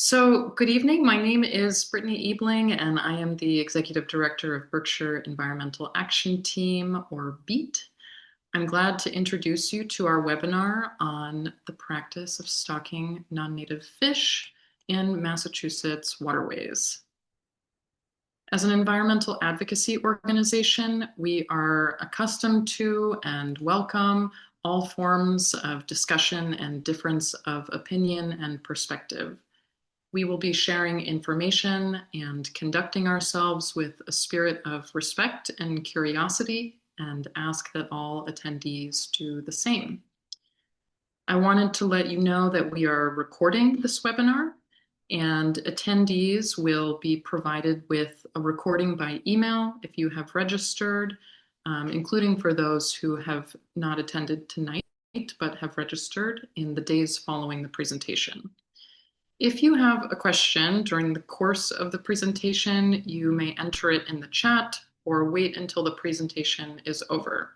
Good evening. My name is Brittany Ebling, and I am the Executive Director of Berkshire Environmental Action Team, or BEAT. I'm glad to introduce you to our webinar on the practice of stocking non-native fish in Massachusetts waterways. As an environmental advocacy organization, we are accustomed to and welcome all forms of discussion and difference of opinion and perspective. We will be sharing information and conducting ourselves with a spirit of respect and curiosity, and ask that all attendees do the same. I wanted to let you know that we are recording this webinar, and attendees will be provided with a recording by email if you have registered, including for those who have not attended tonight but have registered in the days following the presentation. If you have a question during the course of the presentation, you may enter it in the chat or wait until the presentation is over.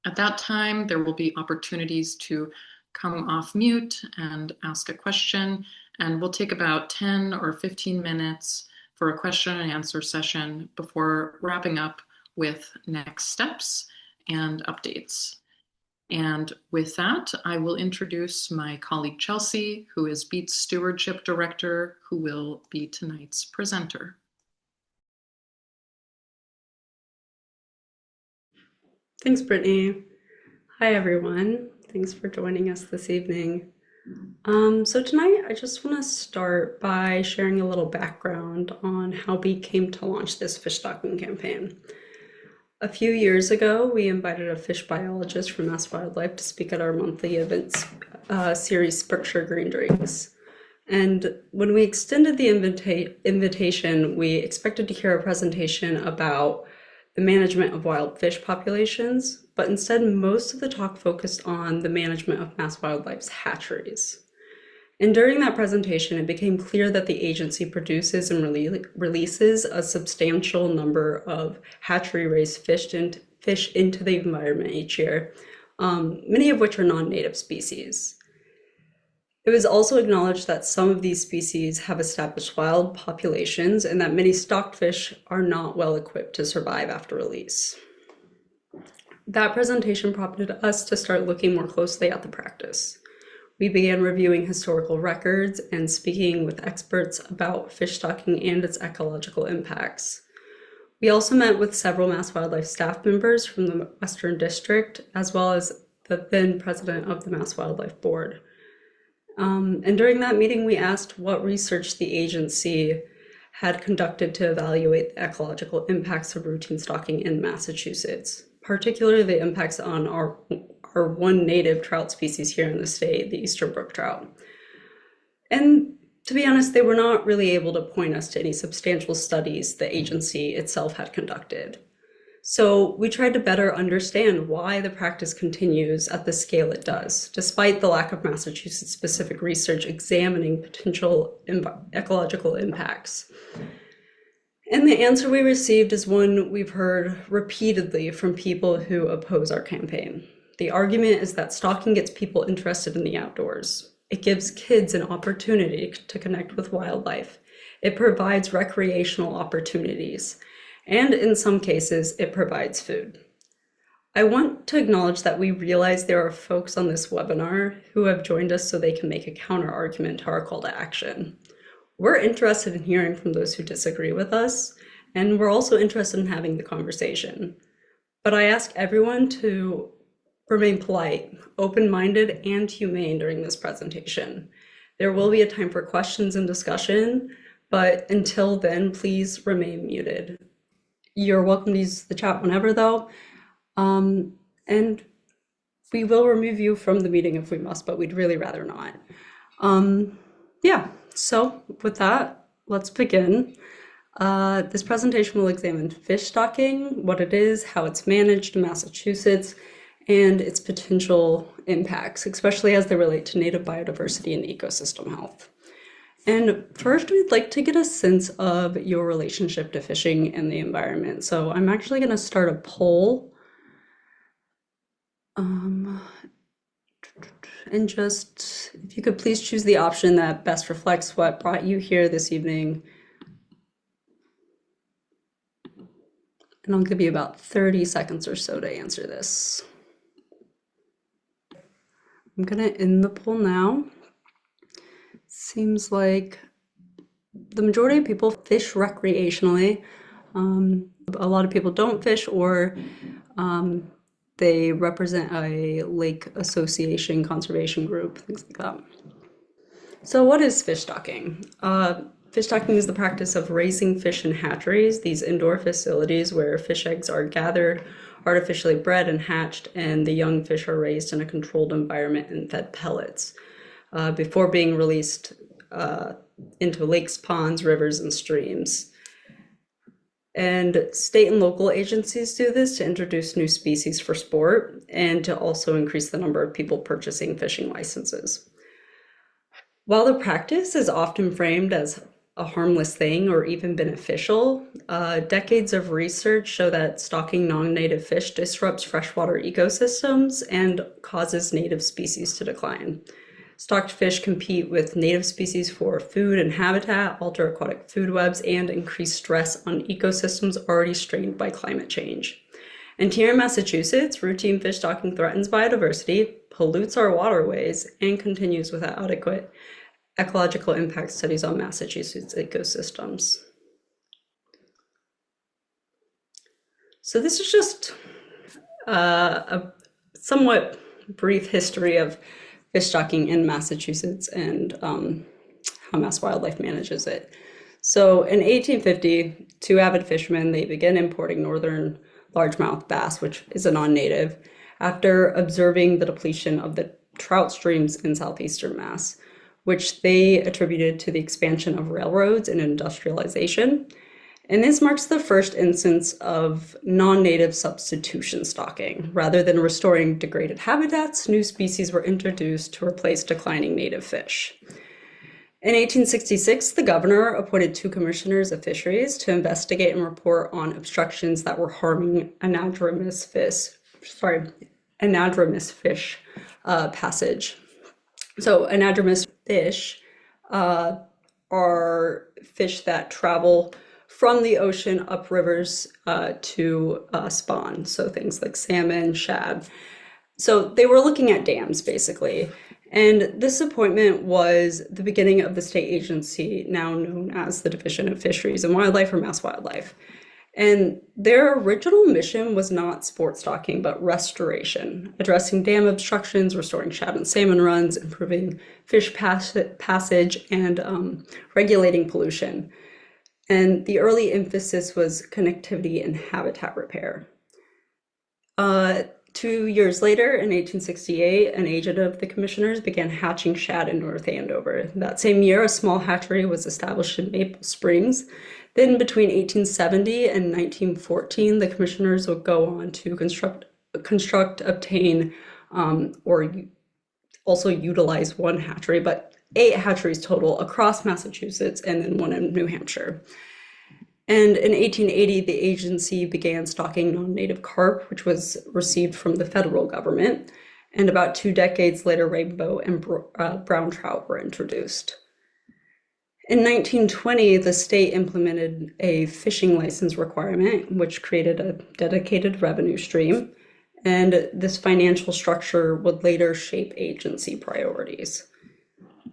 At that time, there will be opportunities to come off mute and ask a question, and we'll take about 10 or 15 minutes for a question and answer session before wrapping up with next steps and updates. And with that, I will introduce my colleague Chelsea, who is BEAT's Stewardship Director, who will be tonight's presenter. Thanks, Brittany. Hi, everyone. Thanks for joining us this evening. So tonight, I just want to start by sharing a little background on how BEAT came to launch this fish stocking campaign. A few years ago, we invited a fish biologist from MassWildlife to speak at our monthly events series, Berkshire Green Drinks. And when we extended the invitation, we expected to hear a presentation about the management of wild fish populations, but instead most of the talk focused on the management of MassWildlife's hatcheries. And during that presentation, it became clear that the agency produces and releases a substantial number of hatchery-raised fish into the environment each year, many of which are non-native species. It was also acknowledged that some of these species have established wild populations and that many stocked fish are not well equipped to survive after release. That presentation prompted us to start looking more closely at the practice. We began reviewing historical records and speaking with experts about fish stocking and its ecological impacts. We also met with several MassWildlife staff members from the Western District, as well as the then president of the MassWildlife Board. And during that meeting, we asked what research the agency had conducted to evaluate the ecological impacts of routine stocking in Massachusetts, particularly the impacts on our one native trout species here in the state, the eastern brook trout. And to be honest, they were not really able to point us to any substantial studies the agency itself had conducted. So we tried to better understand why the practice continues at the scale it does, despite the lack of Massachusetts-specific research examining potential ecological impacts. And the answer we received is one we've heard repeatedly from people who oppose our campaign. The argument is that stocking gets people interested in the outdoors. It gives kids an opportunity to connect with wildlife. It provides recreational opportunities. And in some cases, it provides food. I want to acknowledge that we realize there are folks on this webinar who have joined us so they can make a counter argument to our call to action. We're interested in hearing from those who disagree with us, and we're also interested in having the conversation. But I ask everyone to remain polite, open-minded, and humane during this presentation. There will be a time for questions and discussion, but until then, please remain muted. You're welcome to use the chat whenever, though, and we will remove you from the meeting if we must, but we'd really rather not. So with that, let's begin. This presentation will examine fish stocking, what it is, how it's managed in Massachusetts, and its potential impacts, especially as they relate to native biodiversity and ecosystem health. And first, we'd like to get a sense of your relationship to fishing and the environment. So I'm actually going to start a poll. and just, if you could please choose the option that best reflects what brought you here this evening. And I'll give you about 30 seconds or so to answer this. I'm gonna end the poll now. Seems like the majority of people fish recreationally. A lot of people don't fish, or they represent a lake association, conservation group, things like that. So what is fish stocking? Fish stocking is the practice of raising fish in hatcheries, these indoor facilities where fish eggs are gathered, artificially bred and hatched, and the young fish are raised in a controlled environment and fed pellets before being released into lakes, ponds, rivers, and streams. And state and local agencies do this to introduce new species for sport and to also increase the number of people purchasing fishing licenses. While the practice is often framed as a harmless thing or even beneficial, decades of research show that stocking non-native fish disrupts freshwater ecosystems and causes native species to decline. Stocked fish compete with native species for food and habitat, alter aquatic food webs, and increase stress on ecosystems already strained by climate change. And here in Massachusetts, routine fish stocking threatens biodiversity, pollutes our waterways, and continues without adequate ecological impact studies on Massachusetts ecosystems. So this is just a somewhat brief history of fish stocking in Massachusetts and how MassWildlife manages it. So in 1850, two avid fishermen, they began importing northern largemouth bass, which is a non-native, after observing the depletion of the trout streams in southeastern Mass, which they attributed to the expansion of railroads and industrialization. And this marks the first instance of non-native substitution stocking. Rather than restoring degraded habitats, new species were introduced to replace declining native fish. In 1866, the governor appointed two commissioners of fisheries to investigate and report on obstructions that were harming anadromous fish passage. So anadromous fish are fish that travel from the ocean up rivers to spawn. So things like salmon, shad. So they were looking at dams basically. And this appointment was the beginning of the state agency now known as the Division of Fisheries and Wildlife, or MassWildlife. And their original mission was not sport stocking, but restoration, addressing dam obstructions, restoring shad and salmon runs, improving fish passage, and regulating pollution. And the early emphasis was connectivity and habitat repair. 2 years later, in 1868, an agent of the commissioners began hatching shad in North Andover. That same year, a small hatchery was established in Maple Springs. Then between 1870 and 1914, the commissioners would go on to construct, obtain, or also utilize one hatchery, but 8 hatcheries total across Massachusetts and then one in New Hampshire. And in 1880, the agency began stocking non-native carp, which was received from the federal government. And about 2 decades later, rainbow and brown trout were introduced. In 1920, the state implemented a fishing license requirement, which created a dedicated revenue stream. And this financial structure would later shape agency priorities.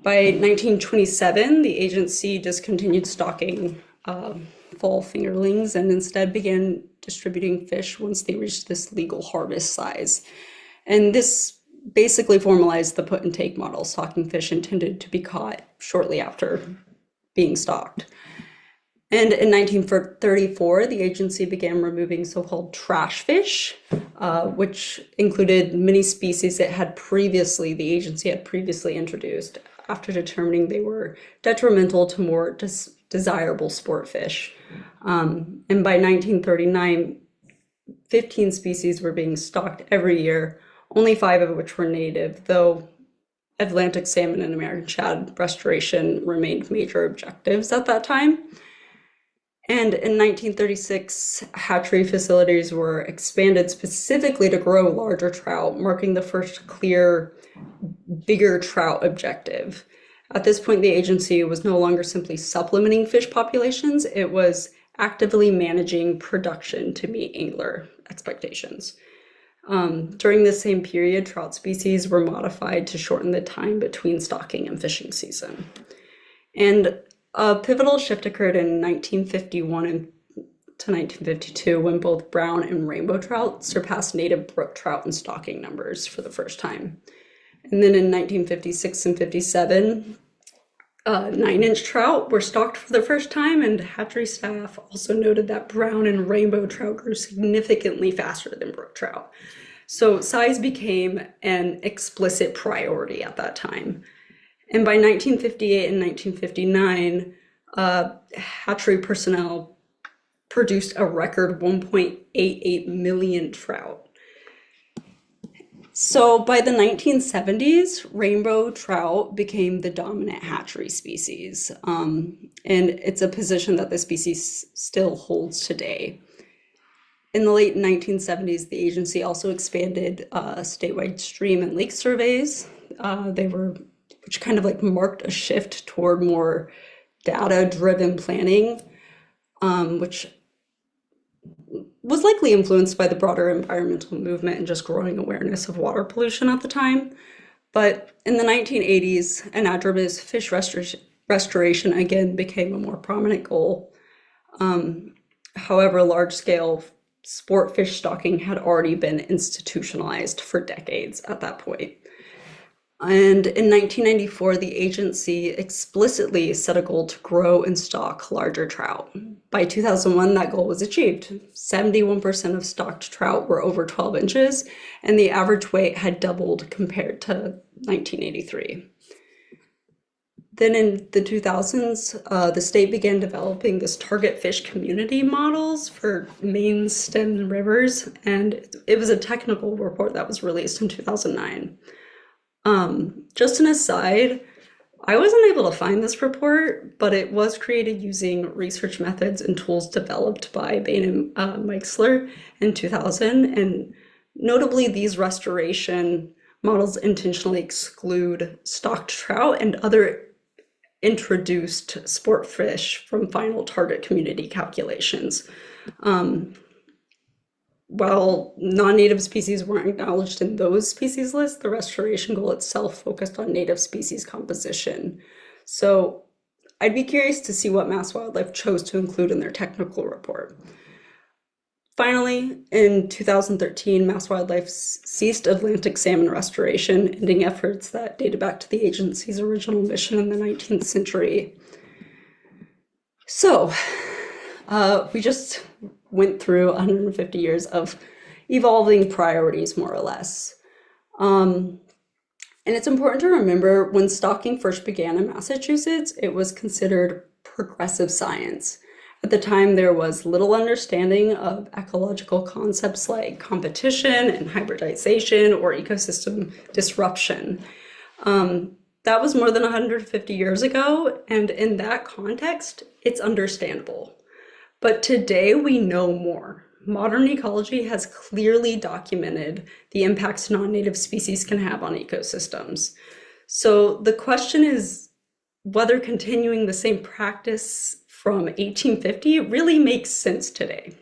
By 1927, the agency discontinued stocking fall fingerlings and instead began distributing fish once they reached this legal harvest size. And this basically formalized the put and take model, stocking fish intended to be caught shortly after being stocked. And in 1934, the agency began removing so-called trash fish, which included many species that the agency had previously introduced after determining they were detrimental to more desirable sport fish. And by 1939, 15 species were being stocked every year, only 5 of which were native, though Atlantic salmon and American shad restoration remained major objectives at that time. And in 1936, hatchery facilities were expanded specifically to grow larger trout, marking the first clear, bigger trout objective. At this point, the agency was no longer simply supplementing fish populations, it was actively managing production to meet angler expectations. During this same period, trout species were modified to shorten the time between stocking and fishing season. And a pivotal shift occurred in 1951 to 1952 when both brown and rainbow trout surpassed native brook trout in stocking numbers for the first time. And then in 1956 and 57, 9-inch trout were stocked for the first time, and hatchery staff also noted that brown and rainbow trout grew significantly faster than brook trout. So size became an explicit priority at that time. And by 1958 and 1959, hatchery personnel produced a record 1.88 million trout. So by the 1970s, rainbow trout became the dominant hatchery species, and it's a position that the species still holds today. In the late 1970s, the agency also expanded statewide stream and lake surveys. Which kind of like marked a shift toward more data-driven planning, which was likely influenced by the broader environmental movement and just growing awareness of water pollution at the time. But in the 1980s, anadromous fish restoration again became a more prominent goal. However, large-scale sport fish stocking had already been institutionalized for decades at that point. And in 1994, the agency explicitly set a goal to grow and stock larger trout. By 2001, that goal was achieved. 71% of stocked trout were over 12 inches, and the average weight had doubled compared to 1983. Then in the 2000s, the state began developing this target fish community models for main stem rivers, and it was a technical report that was released in 2009. Just an aside, I wasn't able to find this report, but it was created using research methods and tools developed by Bain and Meixler in 2000. And notably, these restoration models intentionally exclude stocked trout and other introduced sport fish from final target community calculations. While non-native species weren't acknowledged in those species lists, the restoration goal itself focused on native species composition. So I'd be curious to see what MassWildlife chose to include in their technical report. Finally, in 2013, MassWildlife ceased Atlantic salmon restoration, ending efforts that dated back to the agency's original mission in the 19th century. So, we just went through 150 years of evolving priorities, more or less. And it's important to remember when stocking first began in Massachusetts, it was considered progressive science. At the time, there was little understanding of ecological concepts like competition and hybridization or ecosystem disruption. That was more than 150 years ago, and in that context, it's understandable. But today we know more. Modern ecology has clearly documented the impacts non-native species can have on ecosystems. So the question is whether continuing the same practice from 1850 really makes sense today.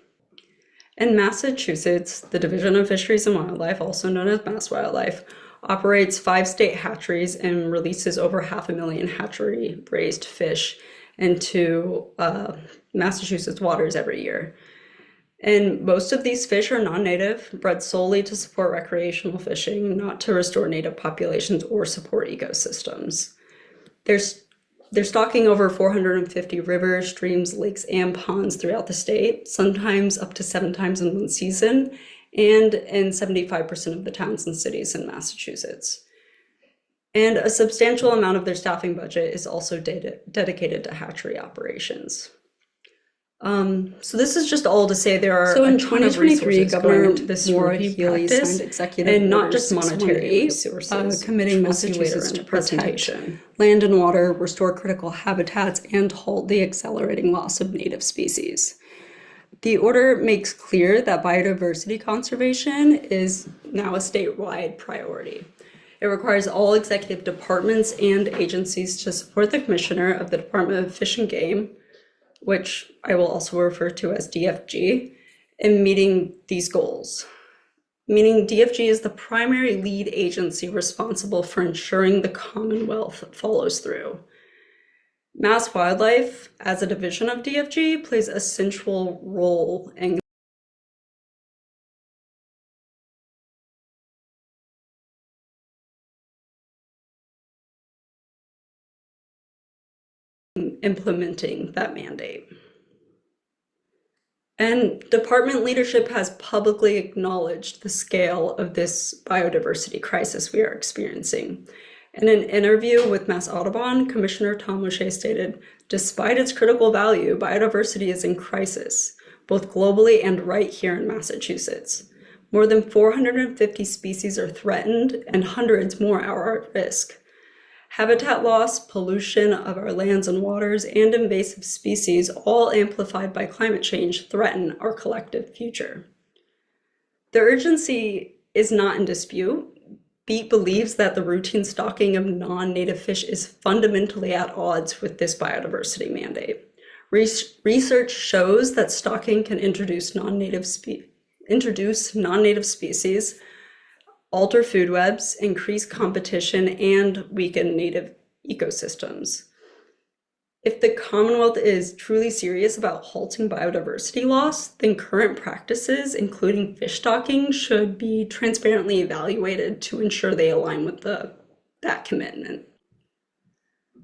In Massachusetts, the Division of Fisheries and Wildlife, also known as MassWildlife, operates 5 state hatcheries and releases over 500,000 hatchery-raised fish into Massachusetts waters every year. And most of these fish are non-native, bred solely to support recreational fishing, not to restore native populations or support ecosystems. They're stocking over 450 rivers, streams, lakes, and ponds throughout the state, sometimes up to 7 times in one season, and in 75% of the towns and cities in Massachusetts. And a substantial amount of their staffing budget is also dedicated to hatchery operations. So this is just all to say there are a ton of resources going into this review practice, and not just monetary resources, committing Massachusetts to protect land and water, restore critical habitats, and halt the accelerating loss of native species. The order makes clear that biodiversity conservation is now a statewide priority. It requires all executive departments and agencies to support the Commissioner of the Department of Fish and Game, which I will also refer to as DFG, in meeting these goals. Meaning DFG is the primary lead agency responsible for ensuring the Commonwealth follows through. MassWildlife, as a division of DFG, plays a central role in implementing that mandate. And department leadership has publicly acknowledged the scale of this biodiversity crisis we are experiencing. In an interview with Mass Audubon, Commissioner Tom O'Shea stated, "Despite its critical value, biodiversity is in crisis, both globally and right here in Massachusetts. More than 450 species are threatened and hundreds more are at risk. Habitat loss, pollution of our lands and waters, and invasive species, all amplified by climate change, threaten our collective future." The urgency is not in dispute. BEAT believes that the routine stocking of non-native fish is fundamentally at odds with this biodiversity mandate. Research shows that stocking can introduce non-native species, alter food webs, increase competition, and weaken native ecosystems. If the Commonwealth is truly serious about halting biodiversity loss, then current practices, including fish stocking, should be transparently evaluated to ensure they align with that commitment.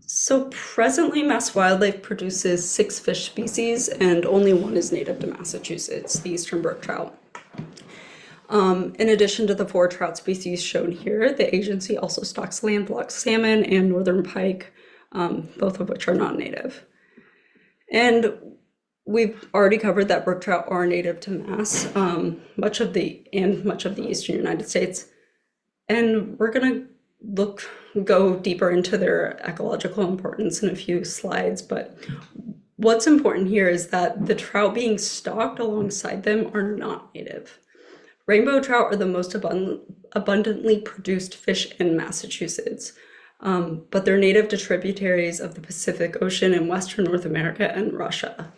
So presently, MassWildlife produces 6 fish species, and only one is native to Massachusetts, the eastern brook trout. In addition to the 4 trout species shown here, the agency also stocks landlocked salmon and northern pike, both of which are not native. And we've already covered that brook trout are native to Mass, much of the eastern United States. And we're going to go deeper into their ecological importance in a few slides, but what's important here is that the trout being stocked alongside them are not native. Rainbow trout are the most abundantly produced fish in Massachusetts, but they're native to tributaries of the Pacific Ocean in Western North America and Russia.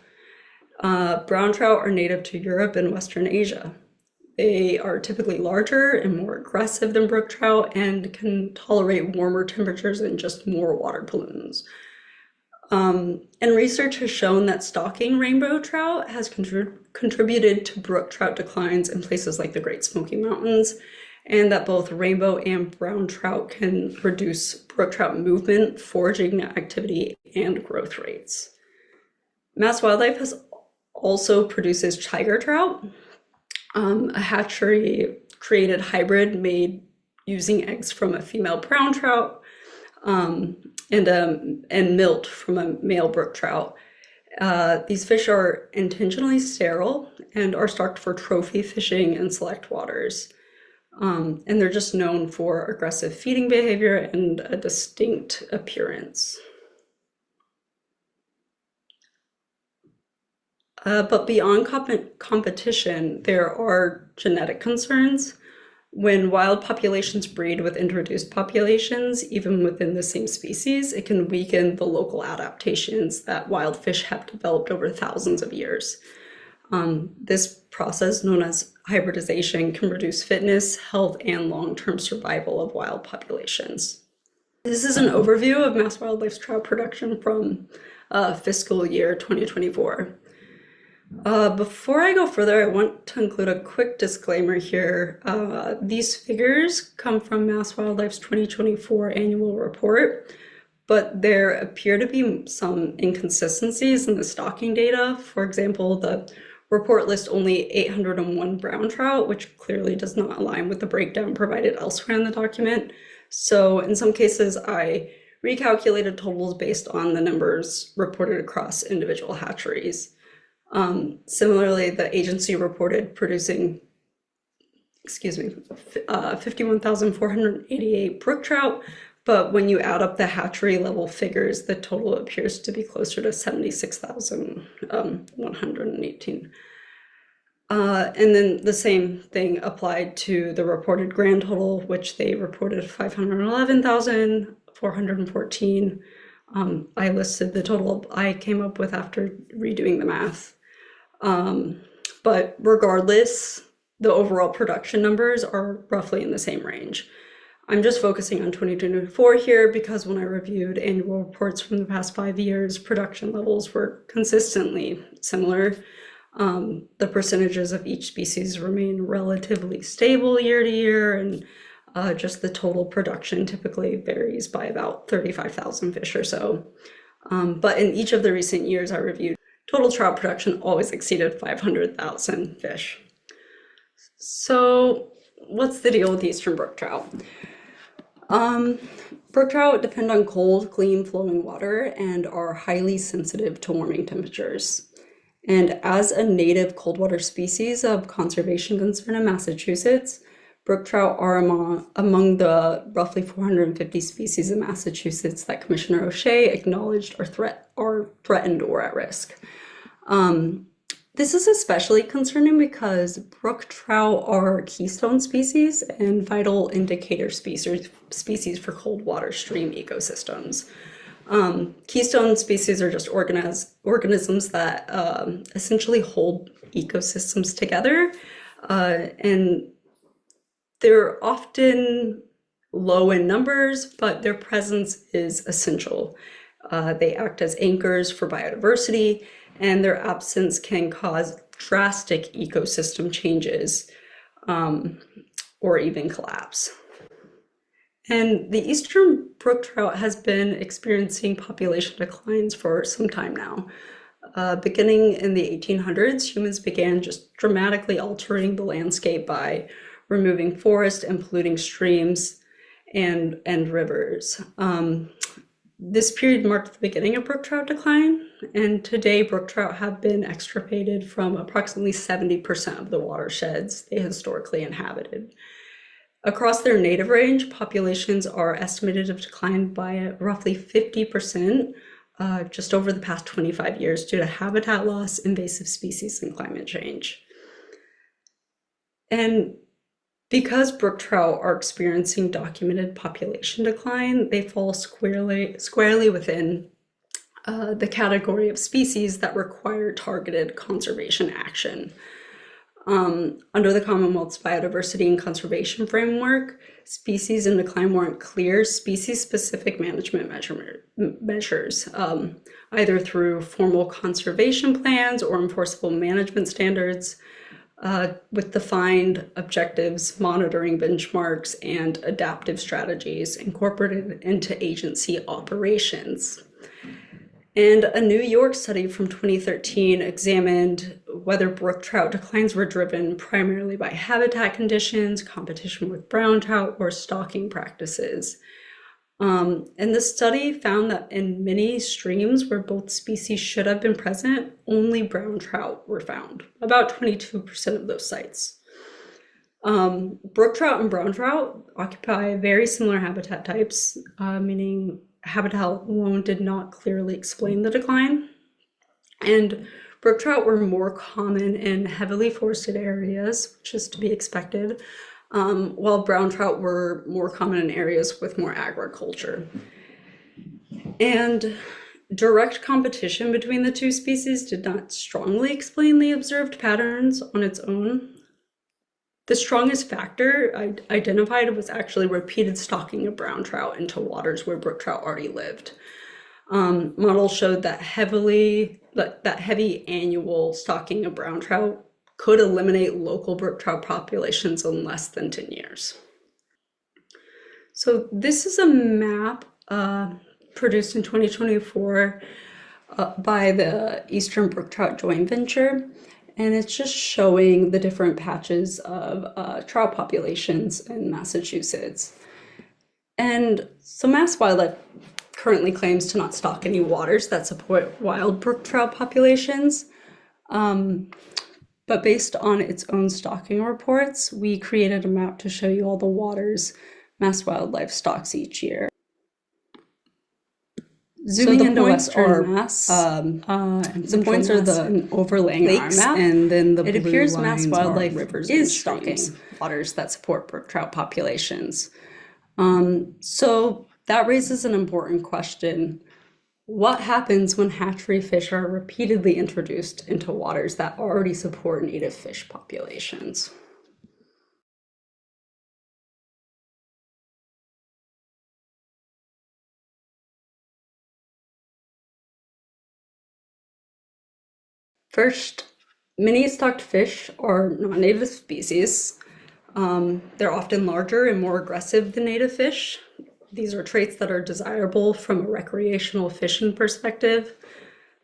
Brown trout are native to Europe and Western Asia. They are typically larger and more aggressive than brook trout and can tolerate warmer temperatures and just more water pollutants. And research has shown that stocking rainbow trout has contributed to brook trout declines in places like the Great Smoky Mountains, and that both rainbow and brown trout can reduce brook trout movement, foraging activity, and growth rates. MassWildlife also produces tiger trout, a hatchery-created hybrid made using eggs from a female brown trout, and milt from a male brook trout. These fish are intentionally sterile and are stocked for trophy fishing in select waters. And they're just known for aggressive feeding behavior and a distinct appearance. But beyond competition, there are genetic concerns. When wild populations breed with introduced populations, even within the same species, it can weaken the local adaptations that wild fish have developed over thousands of years. This process, known as hybridization, can reduce fitness, health, and long-term survival of wild populations. This is an overview of MassWildlife's trout production from fiscal year 2024. Before I go further, I want to include a quick disclaimer here. These figures come from MassWildlife's 2024 annual report, but there appear to be some inconsistencies in the stocking data. For example, the report lists only 801 brown trout, which clearly does not align with the breakdown provided elsewhere in the document. So in some cases, I recalculated totals based on the numbers reported across individual hatcheries. Similarly, the agency reported producing, 51,488 brook trout, but when you add up the hatchery level figures, the total appears to be closer to 76,118. And then the same thing applied to the reported grand total, which they reported 511,414. I listed the total I came up with after redoing the math. But regardless, the overall production numbers are roughly in the same range. I'm just focusing on 2024 here because when I reviewed annual reports from the past 5 years, production levels were consistently similar. The percentages of each species remain relatively stable year to year, and just the total production typically varies by about 35,000 fish or so. But in each of the recent years I reviewed, total trout production always exceeded 500,000 fish. So what's the deal with eastern brook trout? Brook trout depend on cold, clean flowing water and are highly sensitive to warming temperatures. And as a native cold water species of conservation concern in Massachusetts, brook trout are among the roughly 450 species in Massachusetts that Commissioner O'Shea acknowledged are threatened or at risk. This is especially concerning because brook trout are keystone species and vital indicator species for cold water stream ecosystems. Keystone species are just organisms that essentially hold ecosystems together, and they're often low in numbers, but their presence is essential. They act as anchors for biodiversity, and their absence can cause drastic ecosystem changes or even collapse. And the eastern brook trout has been experiencing population declines for some time now. Beginning in the 1800s, humans began just dramatically altering the landscape by removing forest and polluting streams and rivers. This period marked the beginning of brook trout decline, and today brook trout have been extirpated from approximately 70% of the watersheds they historically inhabited. Across their native range, populations are estimated to have declined by roughly 50% just over the past 25 years due to habitat loss, invasive species, and climate change. And because brook trout are experiencing documented population decline, they fall squarely within the category of species that require targeted conservation action. Under the Commonwealth's Biodiversity and Conservation Framework, species in decline warrant clear species-specific management measures, either through formal conservation plans or enforceable management standards, with defined objectives, monitoring benchmarks, and adaptive strategies incorporated into agency operations. And a New York study from 2013 examined whether brook trout declines were driven primarily by habitat conditions, competition with brown trout, or stocking practices. And the study found that in many streams where both species should have been present, only brown trout were found, about 22% of those sites. Brook trout and brown trout occupy very similar habitat types, meaning habitat alone did not clearly explain the decline. And brook trout were more common in heavily forested areas, which is to be expected, while brown trout were more common in areas with more agriculture. And direct competition between the two species did not strongly explain the observed patterns on its own. The strongest factor identified was actually repeated stocking of brown trout into waters where brook trout already lived. Models showed that heavy annual stocking of brown trout could eliminate local brook trout populations in less than 10 years. So this is a map produced in 2024 by the Eastern Brook Trout Joint Venture. And it's just showing the different patches of trout populations in Massachusetts. And so MassWildlife currently claims to not stock any waters that support wild brook trout populations. But based on its own stocking reports, we created a map to show you all the waters MassWildlife stocks each year. Zooming into Western Mass, and the points are the overlaying lakes, our map, and then the it appears MassWildlife rivers is stocking waters that support brook trout populations. So that raises an important question. What happens when hatchery fish are repeatedly introduced into waters that already support native fish populations? First, many stocked fish are non-native species. They're often larger and more aggressive than native fish. These are traits that are desirable from a recreational fishing perspective.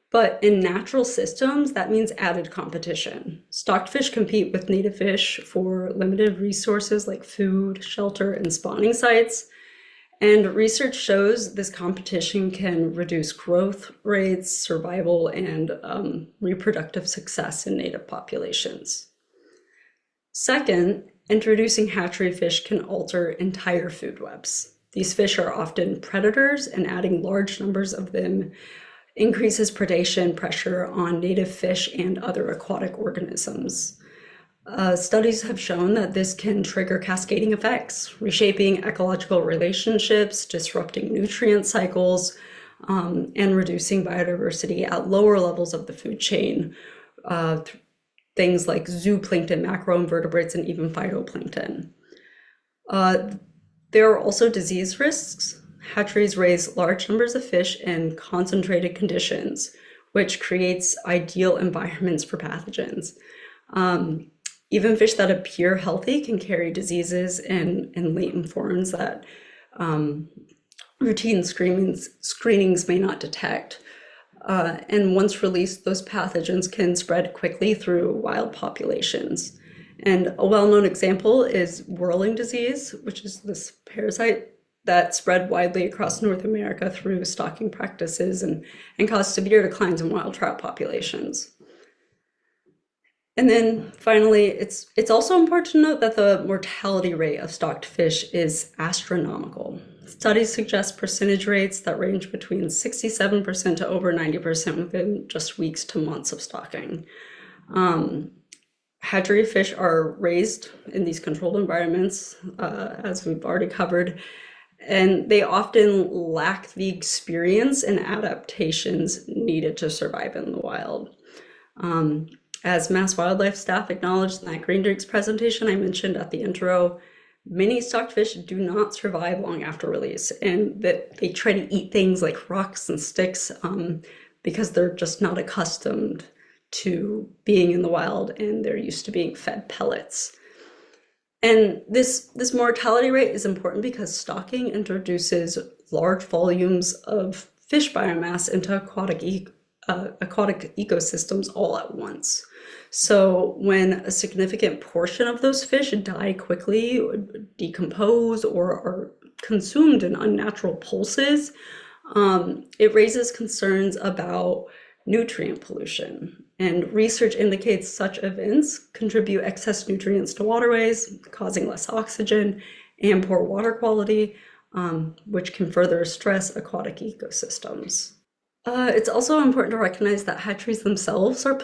But in natural systems, that means added competition. Stocked fish compete with native fish for limited resources like food, shelter, and spawning sites. And research shows this competition can reduce growth rates, survival, and reproductive success in native populations. Second, introducing hatchery fish can alter entire food webs. These fish are often predators, and adding large numbers of them increases predation pressure on native fish and other aquatic organisms. Studies have shown that this can trigger cascading effects, reshaping ecological relationships, disrupting nutrient cycles, and reducing biodiversity at lower levels of the food chain. Things like zooplankton, macroinvertebrates, and even phytoplankton. There are also disease risks. Hatcheries raise large numbers of fish in concentrated conditions, which creates ideal environments for pathogens. Even fish that appear healthy can carry diseases in latent forms that routine screenings may not detect. And once released, those pathogens can spread quickly through wild populations. And a well-known example is whirling disease, which is this parasite that spread widely across North America through stocking practices and caused severe declines in wild trout populations. And then finally, it's also important to note that the mortality rate of stocked fish is astronomical. Studies suggest percentage rates that range between 67% to over 90% within just weeks to months of stocking. Hatchery fish are raised in these controlled environments, as we've already covered, and they often lack the experience and adaptations needed to survive in the wild. As MassWildlife staff acknowledged in that Green Drinks presentation I mentioned at the intro, many stocked fish do not survive long after release, and that they try to eat things like rocks and sticks because they're just not accustomed to being in the wild and they're used to being fed pellets. And this mortality rate is important because stocking introduces large volumes of fish biomass into aquatic ecosystems all at once. So when a significant portion of those fish die quickly, decompose, or are consumed in unnatural pulses, it raises concerns about nutrient pollution. And research indicates such events contribute excess nutrients to waterways, causing less oxygen and poor water quality, which can further stress aquatic ecosystems. It's also important to recognize that hatcheries themselves are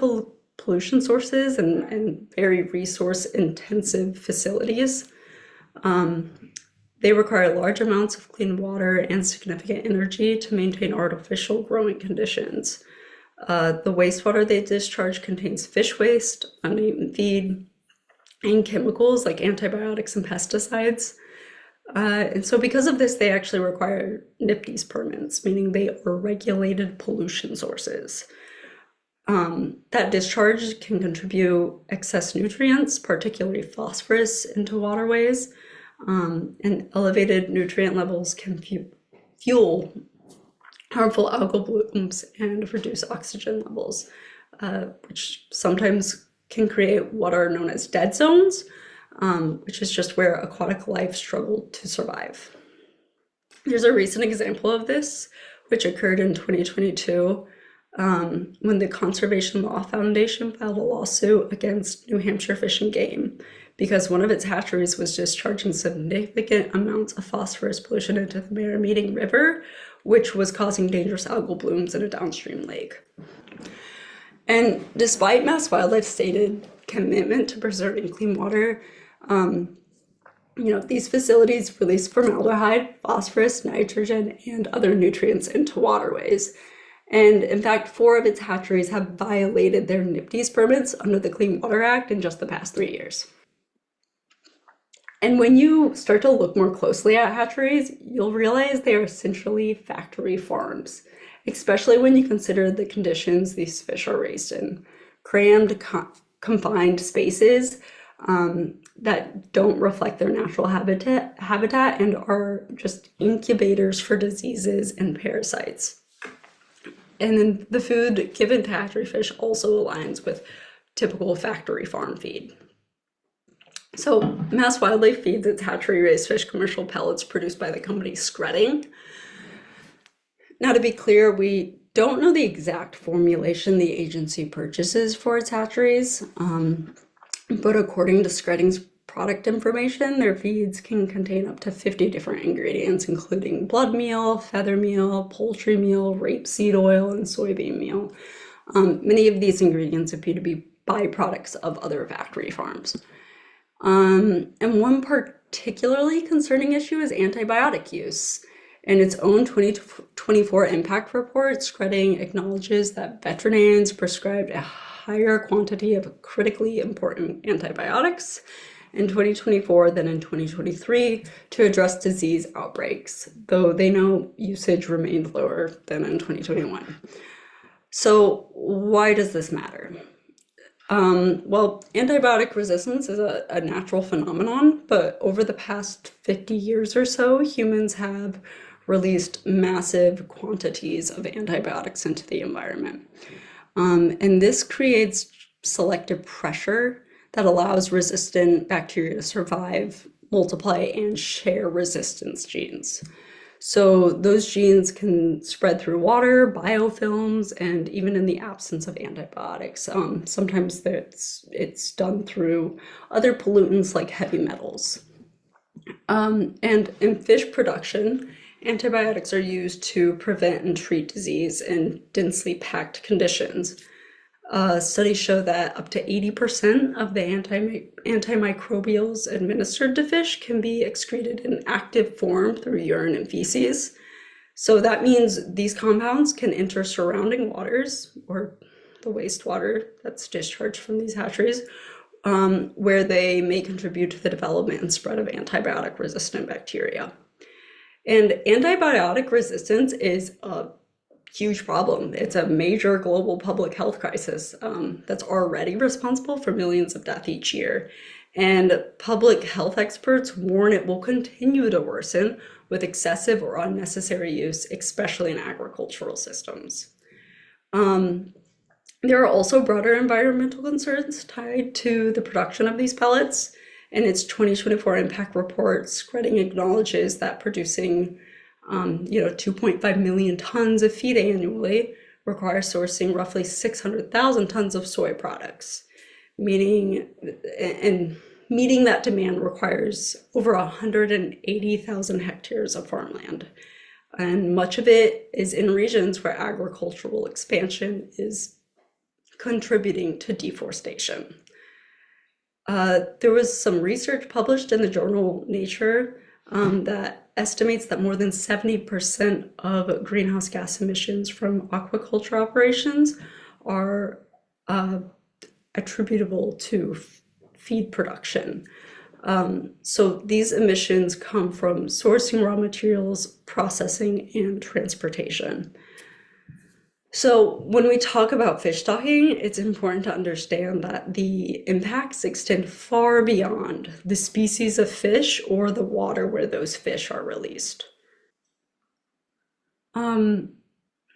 pollution sources and very resource-intensive facilities. They require large amounts of clean water and significant energy to maintain artificial growing conditions. The wastewater they discharge contains fish waste, uneaten feed, and chemicals like antibiotics and pesticides. And so because of this, they actually require NIPDES permits, meaning they are regulated pollution sources. That discharge can contribute excess nutrients, particularly phosphorus, into waterways, and elevated nutrient levels can fuel harmful algal blooms and reduce oxygen levels, which sometimes can create what are known as dead zones, which is just where aquatic life struggled to survive. There's a recent example of this, which occurred in 2022. when the Conservation Law Foundation filed a lawsuit against New Hampshire Fish and Game because one of its hatcheries was discharging significant amounts of phosphorus pollution into the Merrimack River, which was causing dangerous algal blooms in a downstream lake. And despite MassWildlife's stated commitment to preserving clean water, these facilities release formaldehyde, phosphorus, nitrogen, and other nutrients into waterways. And in fact, 4 of its hatcheries have violated their NPDES permits under the Clean Water Act in just the past 3 years. And when you start to look more closely at hatcheries, you'll realize they are essentially factory farms, especially when you consider the conditions these fish are raised in. Crammed, confined spaces that don't reflect their natural habitat and are just incubators for diseases and parasites. And then the food given to hatchery fish also aligns with typical factory farm feed. So MassWildlife feeds its hatchery-raised fish commercial pellets produced by the company Skretting. Now, to be clear, we don't know the exact formulation the agency purchases for its hatcheries, but according to Skretting's product information, their feeds can contain up to 50 different ingredients, including blood meal, feather meal, poultry meal, rapeseed oil, and soybean meal. Many of these ingredients appear to be byproducts of other factory farms. And one particularly concerning issue is antibiotic use. In its own 2024 impact report, Skretting acknowledges that veterinarians prescribed a higher quantity of critically important antibiotics in 2024 than in 2023 to address disease outbreaks, though they know usage remained lower than in 2021. So why does this matter? Well, antibiotic resistance is a natural phenomenon, but over the past 50 years or so, humans have released massive quantities of antibiotics into the environment. And this creates selective pressure that allows resistant bacteria to survive, multiply, and share resistance genes. So those genes can spread through water, biofilms, and even in the absence of antibiotics. Sometimes it's done through other pollutants like heavy metals. And in fish production, antibiotics are used to prevent and treat disease in densely packed conditions. Studies show that up to 80% of the antimicrobials administered to fish can be excreted in active form through urine and feces. So that means these compounds can enter surrounding waters, or the wastewater that's discharged from these hatcheries, where they may contribute to the development and spread of antibiotic-resistant bacteria. And antibiotic resistance is a huge problem. It's a major global public health crisis that's already responsible for millions of deaths each year. And public health experts warn it will continue to worsen with excessive or unnecessary use, especially in agricultural systems. There are also broader environmental concerns tied to the production of these pellets. In its 2024 impact report, Skretting acknowledges that producing 2.5 million tons of feed annually requires sourcing roughly 600,000 tons of soy products, meaning that demand requires over 180,000 hectares of farmland. And much of it is in regions where agricultural expansion is contributing to deforestation. There was some research published in the journal Nature that estimates that more than 70% of greenhouse gas emissions from aquaculture operations are attributable to feed production. So these emissions come from sourcing raw materials, processing, and transportation. So when we talk about fish stocking, it's important to understand that the impacts extend far beyond the species of fish or the water where those fish are released.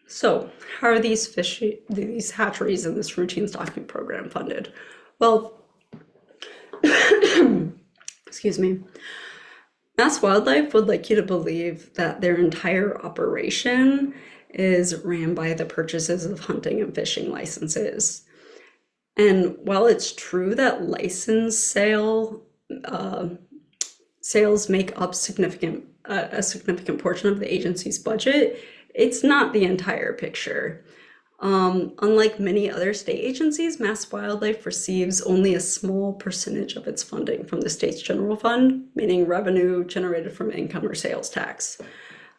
So how are these hatcheries in this routine stocking program funded? Well, excuse me. MassWildlife would like you to believe that their entire operation is ran by the purchases of hunting and fishing licenses. And while it's true that sales make up a significant portion of the agency's budget, it's not the entire picture. Unlike many other state agencies, MassWildlife receives only a small percentage of its funding from the state's general fund, meaning revenue generated from income or sales tax.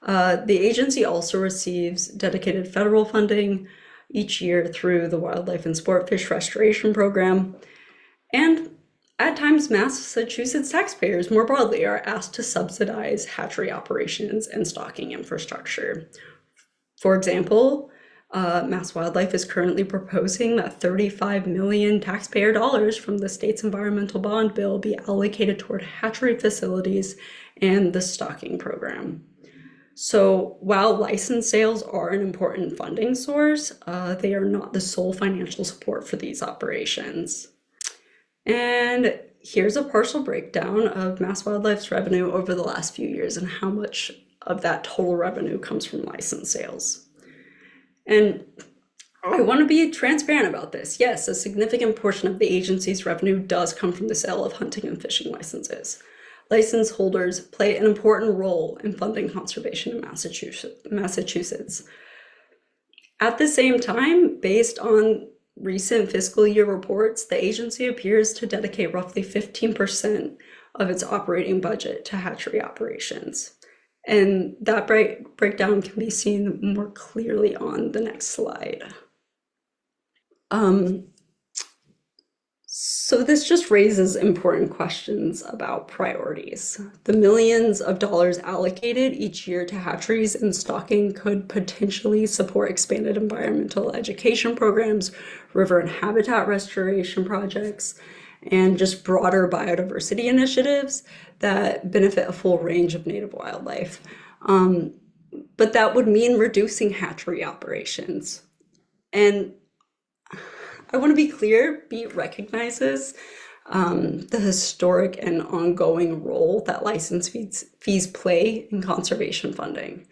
The agency also receives dedicated federal funding each year through the Wildlife and Sportfish Restoration Program. And at times, Massachusetts taxpayers more broadly are asked to subsidize hatchery operations and stocking infrastructure. For example, MassWildlife is currently proposing that $35 million taxpayer dollars from the state's environmental bond bill be allocated toward hatchery facilities and the stocking program. So while license sales are an important funding source, they are not the sole financial support for these operations. And here's a partial breakdown of MassWildlife's revenue over the last few years and how much of that total revenue comes from license sales. And I want to be transparent about this. Yes, a significant portion of the agency's revenue does come from the sale of hunting and fishing licenses. License holders play an important role in funding conservation in Massachusetts. At the same time, based on recent fiscal year reports, the agency appears to dedicate roughly 15% of its operating budget to hatchery operations. And that breakdown can be seen more clearly on the next slide. So this just raises important questions about priorities. The millions of dollars allocated each year to hatcheries and stocking could potentially support expanded environmental education programs, river and habitat restoration projects, and just broader biodiversity initiatives that benefit a full range of native wildlife. But that would mean reducing hatchery operations. And I want to be clear, BEAT recognizes the historic and ongoing role that license fees play in conservation funding.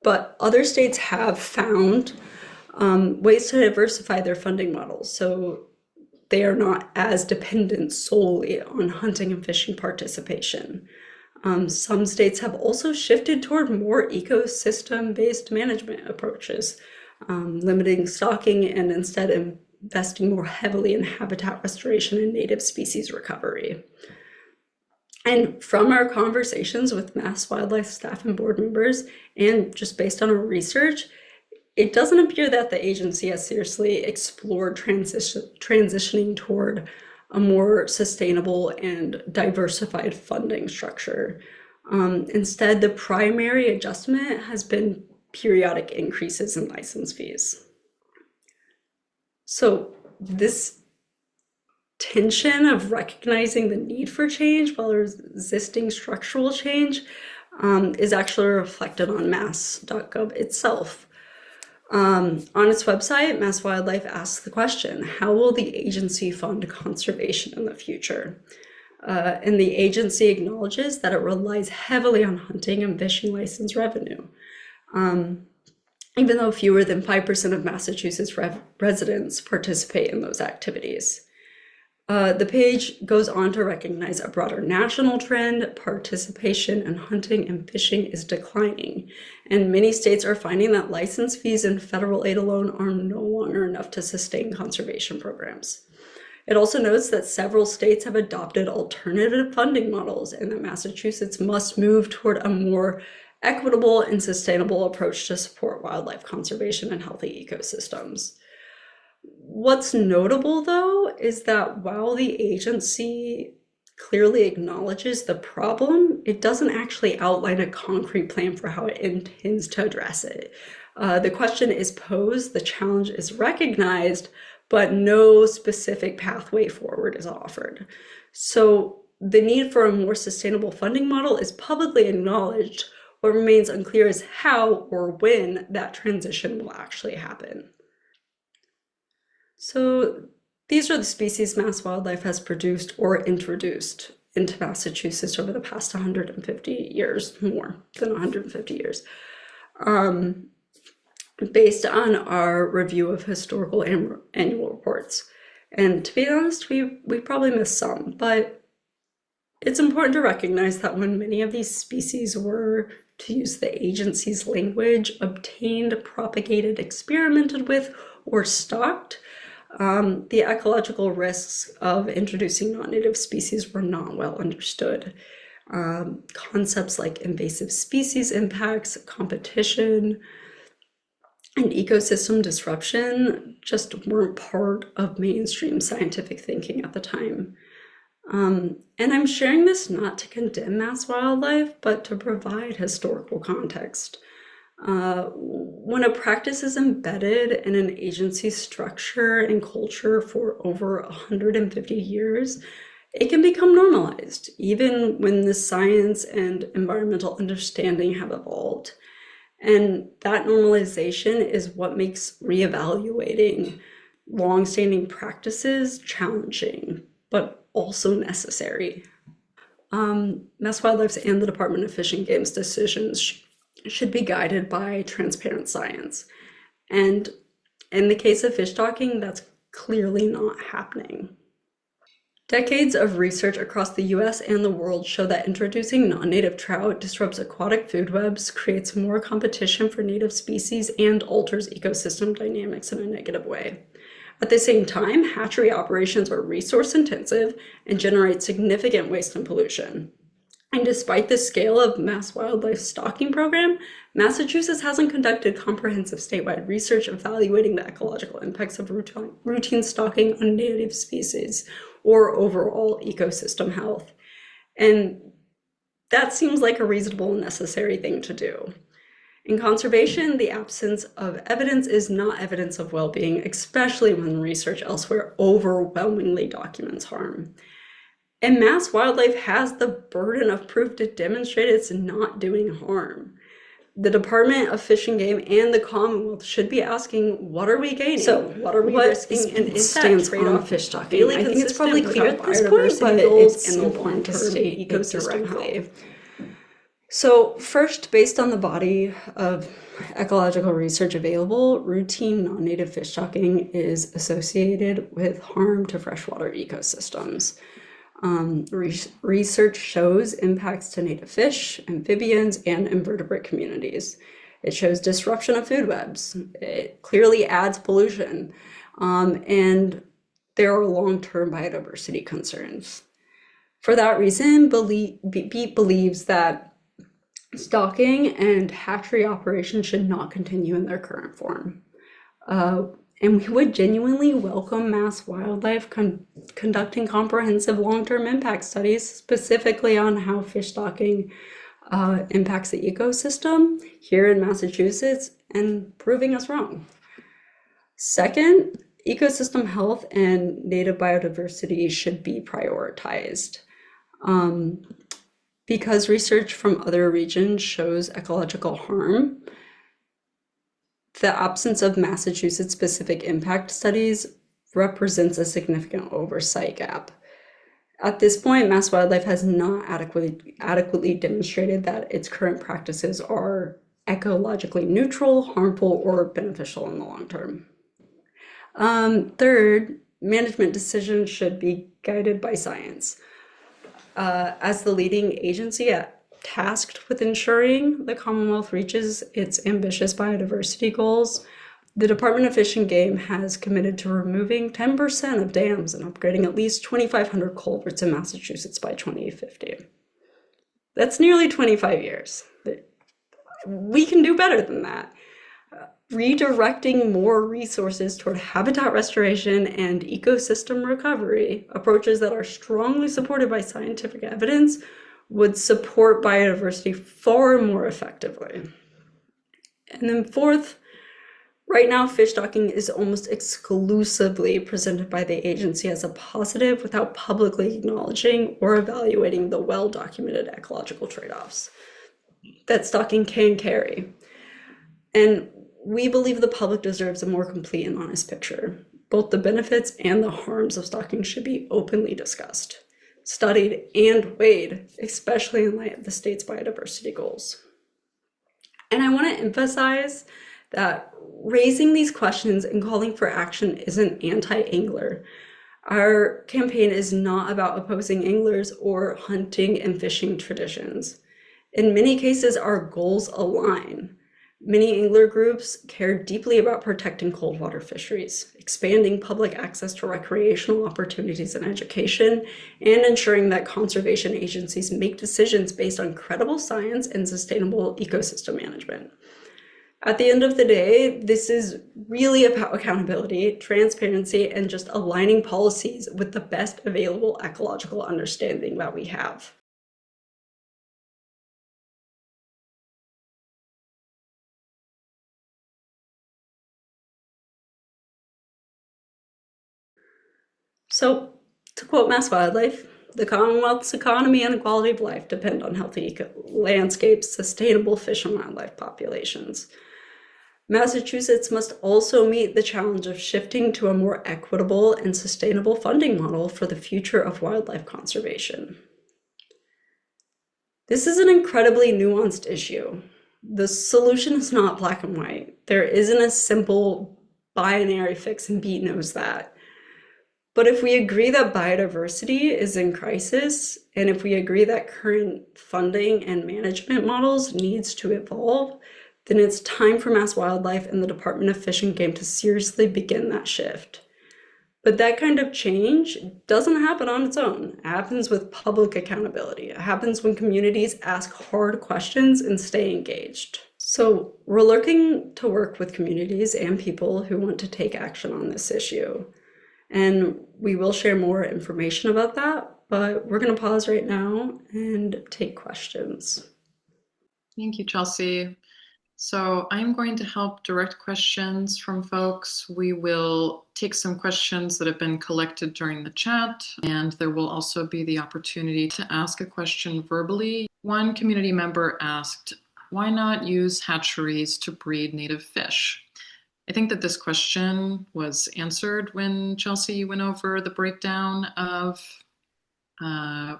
But other states have found ways to diversify their funding models, so they are not as dependent solely on hunting and fishing participation. Some states have also shifted toward more ecosystem-based management approaches, limiting stocking and instead investing more heavily in habitat restoration and native species recovery. And from our conversations with MassWildlife staff and board members, and just based on our research, it doesn't appear that the agency has seriously explored transitioning toward a more sustainable and diversified funding structure. Instead, the primary adjustment has been periodic increases in license fees. So this tension of recognizing the need for change while resisting structural change is actually reflected on mass.gov itself. On its website, MassWildlife asks the question, how will the agency fund conservation in the future? And the agency acknowledges that it relies heavily on hunting and fishing license revenue. Even though fewer than 5% of Massachusetts residents participate in those activities. The page goes on to recognize a broader national trend. Participation in hunting and fishing is declining, and many states are finding that license fees and federal aid alone are no longer enough to sustain conservation programs. It also notes that several states have adopted alternative funding models and that Massachusetts must move toward a more equitable and sustainable approach to support wildlife conservation and healthy ecosystems. What's notable, though, is that while the agency clearly acknowledges the problem, it doesn't actually outline a concrete plan for how it intends to address it. The question is posed, the challenge is recognized, but no specific pathway forward is offered. So the need for a more sustainable funding model is publicly acknowledged. What remains unclear is how or when that transition will actually happen. So these are the species MassWildlife has produced or introduced into Massachusetts over the past 150 years, more than 150 years. based on our review of historical annual reports. And to be honest, we probably missed some, but it's important to recognize that when many of these species were, to use the agency's language, obtained, propagated, experimented with, or stocked, the ecological risks of introducing non-native species were not well understood. Concepts like invasive species impacts, competition, and ecosystem disruption just weren't part of mainstream scientific thinking at the time. And I'm sharing this not to condemn mass wildlife, but to provide historical context. When a practice is embedded in an agency's structure and culture for over 150 years, it can become normalized, even when the science and environmental understanding have evolved. And that normalization is what makes reevaluating longstanding practices challenging, but also necessary. MassWildlife's and the Department of Fish and Game's decisions should be guided by transparent science. And in the case of fish stocking, that's clearly not happening. Decades of research across the US and the world show that introducing non-native trout disrupts aquatic food webs, creates more competition for native species, and alters ecosystem dynamics in a negative way. At the same time, hatchery operations are resource intensive and generate significant waste and pollution. And despite the scale of MassWildlife's stocking program, Massachusetts hasn't conducted comprehensive statewide research evaluating the ecological impacts of routine stocking on native species or overall ecosystem health. And that seems like a reasonable and necessary thing to do. In conservation, the absence of evidence is not evidence of well-being, especially when research elsewhere overwhelmingly documents harm. And MassWildlife has the burden of proof to demonstrate it's not doing harm. The Department of Fish and Game and the Commonwealth should be asking, what are we gaining? So what are we risking? And is that trade-off fish stocking? I think it's probably clear at this point, but it's important to state ecosystem health. So first, based on the body of ecological research available, routine non-native fish stocking is associated with harm to freshwater ecosystems. Research shows impacts to native fish, amphibians, and invertebrate communities. It shows disruption of food webs. It clearly adds pollution, and there are long-term biodiversity concerns. For that reason, BEAT believes that stocking and hatchery operations should not continue in their current form. And we would genuinely welcome MassWildlife conducting comprehensive long-term impact studies, specifically on how fish stocking impacts the ecosystem here in Massachusetts, and proving us wrong. Second, ecosystem health and native biodiversity should be prioritized. Because research from other regions shows ecological harm, the absence of Massachusetts-specific impact studies represents a significant oversight gap. At this point, MassWildlife has not adequately demonstrated that its current practices are ecologically neutral, harmful, or beneficial in the long term. Third, management decisions should be guided by science. As the leading agency tasked with ensuring the Commonwealth reaches its ambitious biodiversity goals, the Department of Fish and Game has committed to removing 10% of dams and upgrading at least 2,500 culverts in Massachusetts by 2050. That's nearly 25 years. We can do better than that. Redirecting more resources toward habitat restoration and ecosystem recovery, approaches that are strongly supported by scientific evidence, would support biodiversity far more effectively. And then fourth, right now fish stocking is almost exclusively presented by the agency as a positive without publicly acknowledging or evaluating the well-documented ecological trade-offs that stocking can carry. And we believe the public deserves a more complete and honest picture. Both the benefits and the harms of stocking should be openly discussed, studied, and weighed, especially in light of the state's biodiversity goals. And I want to emphasize that raising these questions and calling for action isn't anti-angler. Our campaign is not about opposing anglers or hunting and fishing traditions. In many cases, our goals align. Many angler groups care deeply about protecting cold water fisheries, expanding public access to recreational opportunities and education, and ensuring that conservation agencies make decisions based on credible science and sustainable ecosystem management. At the end of the day, this is really about accountability, transparency, and just aligning policies with the best available ecological understanding that we have. So, to quote MassWildlife, the Commonwealth's economy and quality of life depend on healthy landscapes, sustainable fish and wildlife populations. Massachusetts must also meet the challenge of shifting to a more equitable and sustainable funding model for the future of wildlife conservation. This is an incredibly nuanced issue. The solution is not black and white. There isn't a simple binary fix, and Beat knows that. But if we agree that biodiversity is in crisis, and if we agree that current funding and management models needs to evolve, then it's time for MassWildlife and the Department of Fish and Game to seriously begin that shift. But that kind of change doesn't happen on its own. It happens with public accountability. It happens when communities ask hard questions and stay engaged. So we're looking to work with communities and people who want to take action on this issue. And we will share more information about that, but we're going to pause right now and take questions. Thank you, Chelsea. So I'm going to help direct questions from folks. We will take some questions that have been collected during the chat, and there will also be the opportunity to ask a question verbally. One community member asked, why not use hatcheries to breed native fish? I think that this question was answered when Chelsea went over the breakdown of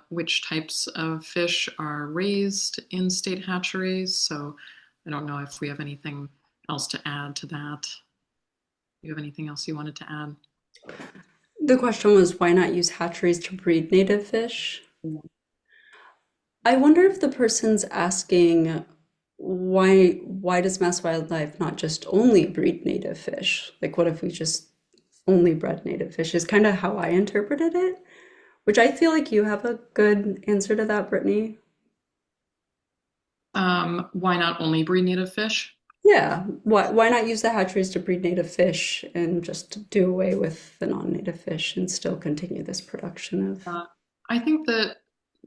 which types of fish are raised in state hatcheries. So I don't know if we have anything else to add to that. Do you have anything else you wanted to add? The question was, why not use hatcheries to breed native fish? I wonder if the person's asking why does MassWildlife not just only breed native fish? Like, what if we just only bred native fish? Is kind of how I interpreted it, which I feel like you have a good answer to that, Brittany. Why not only breed native fish? Yeah, why not use the hatcheries to breed native fish and just do away with the non-native fish and still continue this production of I think that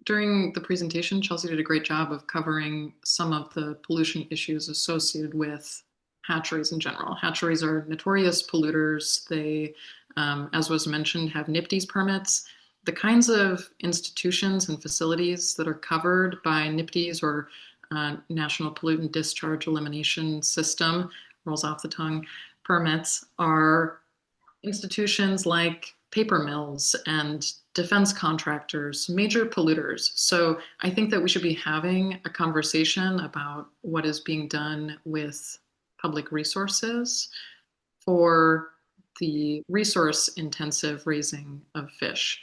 during the presentation, Chelsea did a great job of covering some of the pollution issues associated with hatcheries in general. Hatcheries are notorious polluters. They, as was mentioned, have NPDES permits. The kinds of institutions and facilities that are covered by NPDES or National Pollutant Discharge Elimination System, rolls off the tongue, permits are institutions like paper mills and defense contractors, major polluters. So I think that we should be having a conversation about what is being done with public resources for the resource intensive raising of fish.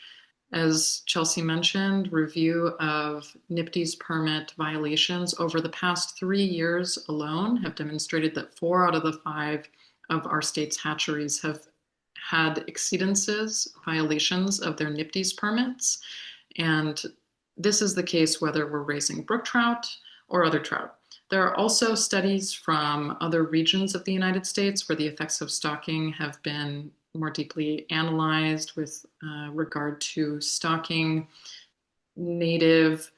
As Chelsea mentioned, review of NPDES permit violations over the past 3 years alone have demonstrated that 4 out of the 5 of our state's hatcheries have had exceedances, violations of their NPDES permits. And this is the case whether we're raising brook trout or other trout. There are also studies from other regions of the United States where the effects of stocking have been more deeply analyzed with regard to stocking native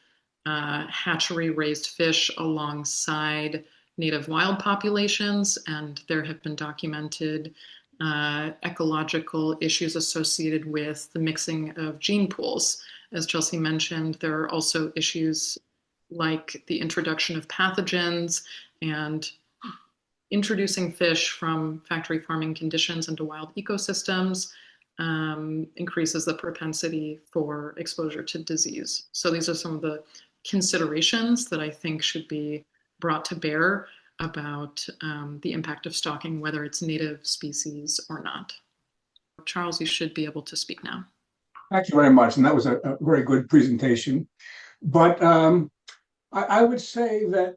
hatchery-raised fish alongside native wild populations, and there have been documented ecological issues associated with the mixing of gene pools. As Chelsea mentioned, there are also issues like the introduction of pathogens and introducing fish from factory farming conditions into wild ecosystems increases the propensity for exposure to disease. So these are some of the considerations that I think should be brought to bear about the impact of stalking, whether it's native species or not. Charles, you should be able to speak now. Thank you very much. And that was a very good presentation. But I would say that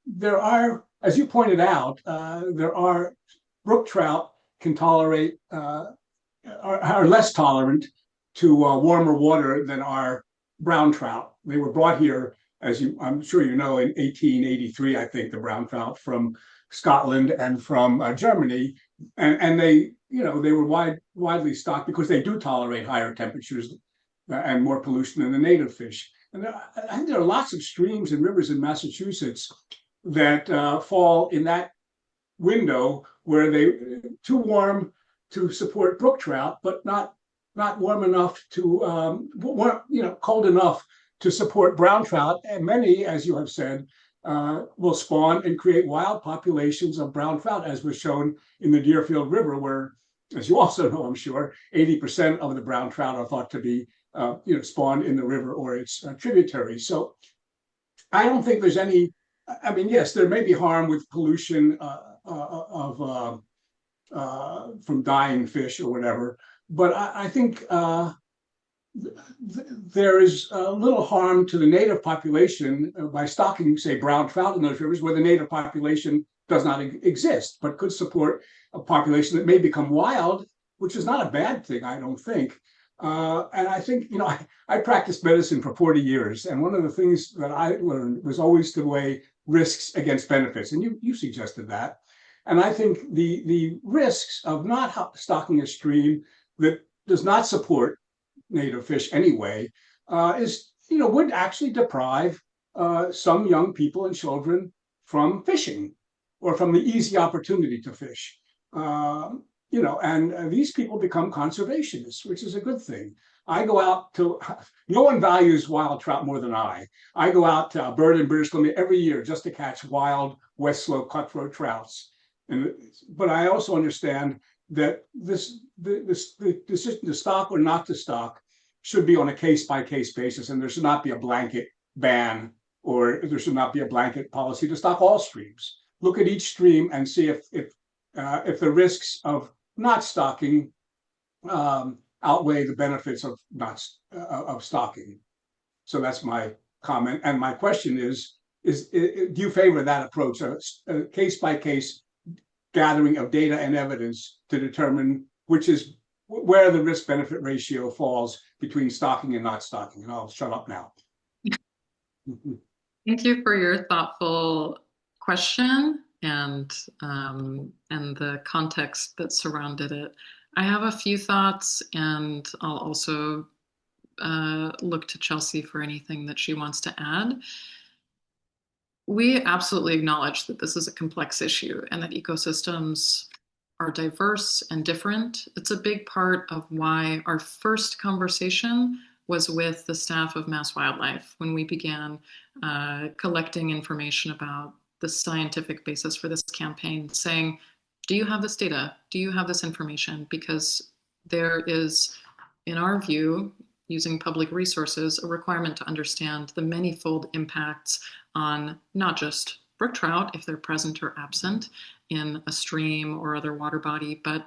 there are, as you pointed out, there are brook trout can tolerate, are less tolerant to warmer water than our brown trout. They were brought here, as I'm sure you know, in 1883, I think, the brown trout from Scotland and from Germany, and they, they were widely stocked because they do tolerate higher temperatures and more pollution than the native fish. And I think there are lots of streams and rivers in Massachusetts that fall in that window where they too warm to support brook trout, but not warm enough to cold enough to support brown trout. And many, as you have said, will spawn and create wild populations of brown trout, as was shown in the Deerfield River, where, as you also know, I'm sure, 80% of the brown trout are thought to be spawned in the river or its tributaries. So I don't think there's any. I mean, yes, there may be harm with pollution from dying fish or whatever, but I think there is little harm to the native population by stocking, say, brown trout in those rivers where the native population does not exist, but could support a population that may become wild, which is not a bad thing, I don't think. And I think, I practiced medicine for 40 years, and one of the things that I learned was always to weigh risks against benefits, and you suggested that. And I think the risks of not stocking a stream that does not support native fish anyway would actually deprive some young people and children from fishing or from the easy opportunity to fish. And these people become conservationists, which is a good thing. I go out to, no one values wild trout more than I. I go out to Alberta and British Columbia every year just to catch wild West Slope cutthroat trouts. But I also understand that the decision to stock or not to stock should be on a case-by-case basis, and there should not be a blanket ban, or there should not be a blanket policy to stock all streams. Look at each stream and see if the risks of not stocking outweigh the benefits of stocking. So that's my comment. And my question is do you favor that approach, a case-by-case gathering of data and evidence to determine where the risk-benefit ratio falls between stocking and not stocking? And I'll shut up now. Thank you for your thoughtful question and the context that surrounded it. I have a few thoughts, and I'll also look to Chelsea for anything that she wants to add. We absolutely acknowledge that this is a complex issue and that ecosystems are diverse and different. It's a big part of why our first conversation was with the staff of MassWildlife when we began collecting information about the scientific basis for this campaign, saying, do you have this data? Do you have this information? Because there is, in our view, using public resources, a requirement to understand the manifold impacts on not just brook trout, if they're present or absent in a stream or other water body, but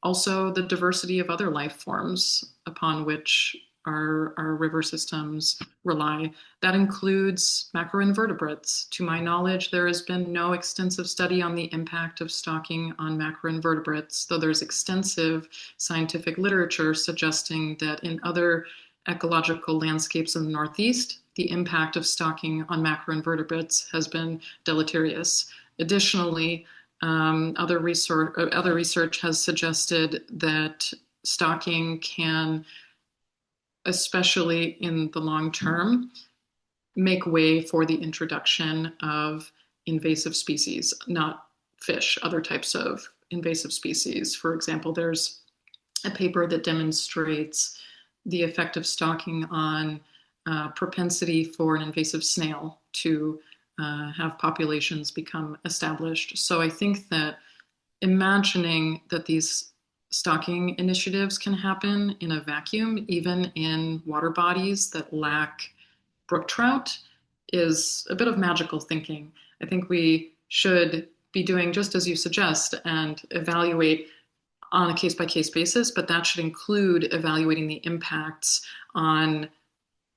also the diversity of other life forms upon which our river systems rely. That includes macroinvertebrates. To my knowledge, there has been no extensive study on the impact of stocking on macroinvertebrates, though there's extensive scientific literature suggesting that in other ecological landscapes in the Northeast, the impact of stocking on macroinvertebrates has been deleterious. Additionally, other research has suggested that stocking can, especially in the long term, make way for the introduction of invasive species, not fish, other types of invasive species. For example, there's a paper that demonstrates the effect of stocking on propensity for an invasive snail to have populations become established. So I think that imagining that these stocking initiatives can happen in a vacuum, even in water bodies that lack brook trout, is a bit of magical thinking. I think we should be doing just as you suggest and evaluate on a case by case basis, but that should include evaluating the impacts on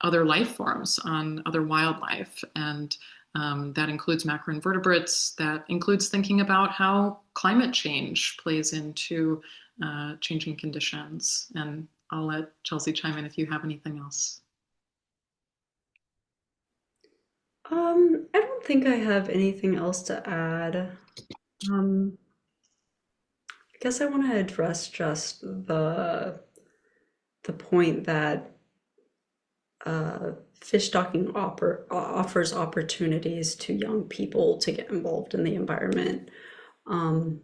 other life forms, on other wildlife. And that includes macroinvertebrates, that includes thinking about how climate change plays into changing conditions. And I'll let Chelsea chime in if you have anything else. I don't think I have anything else to add. Um, I guess I want to address just the point that fish stocking offers opportunities to young people to get involved in the environment. Um,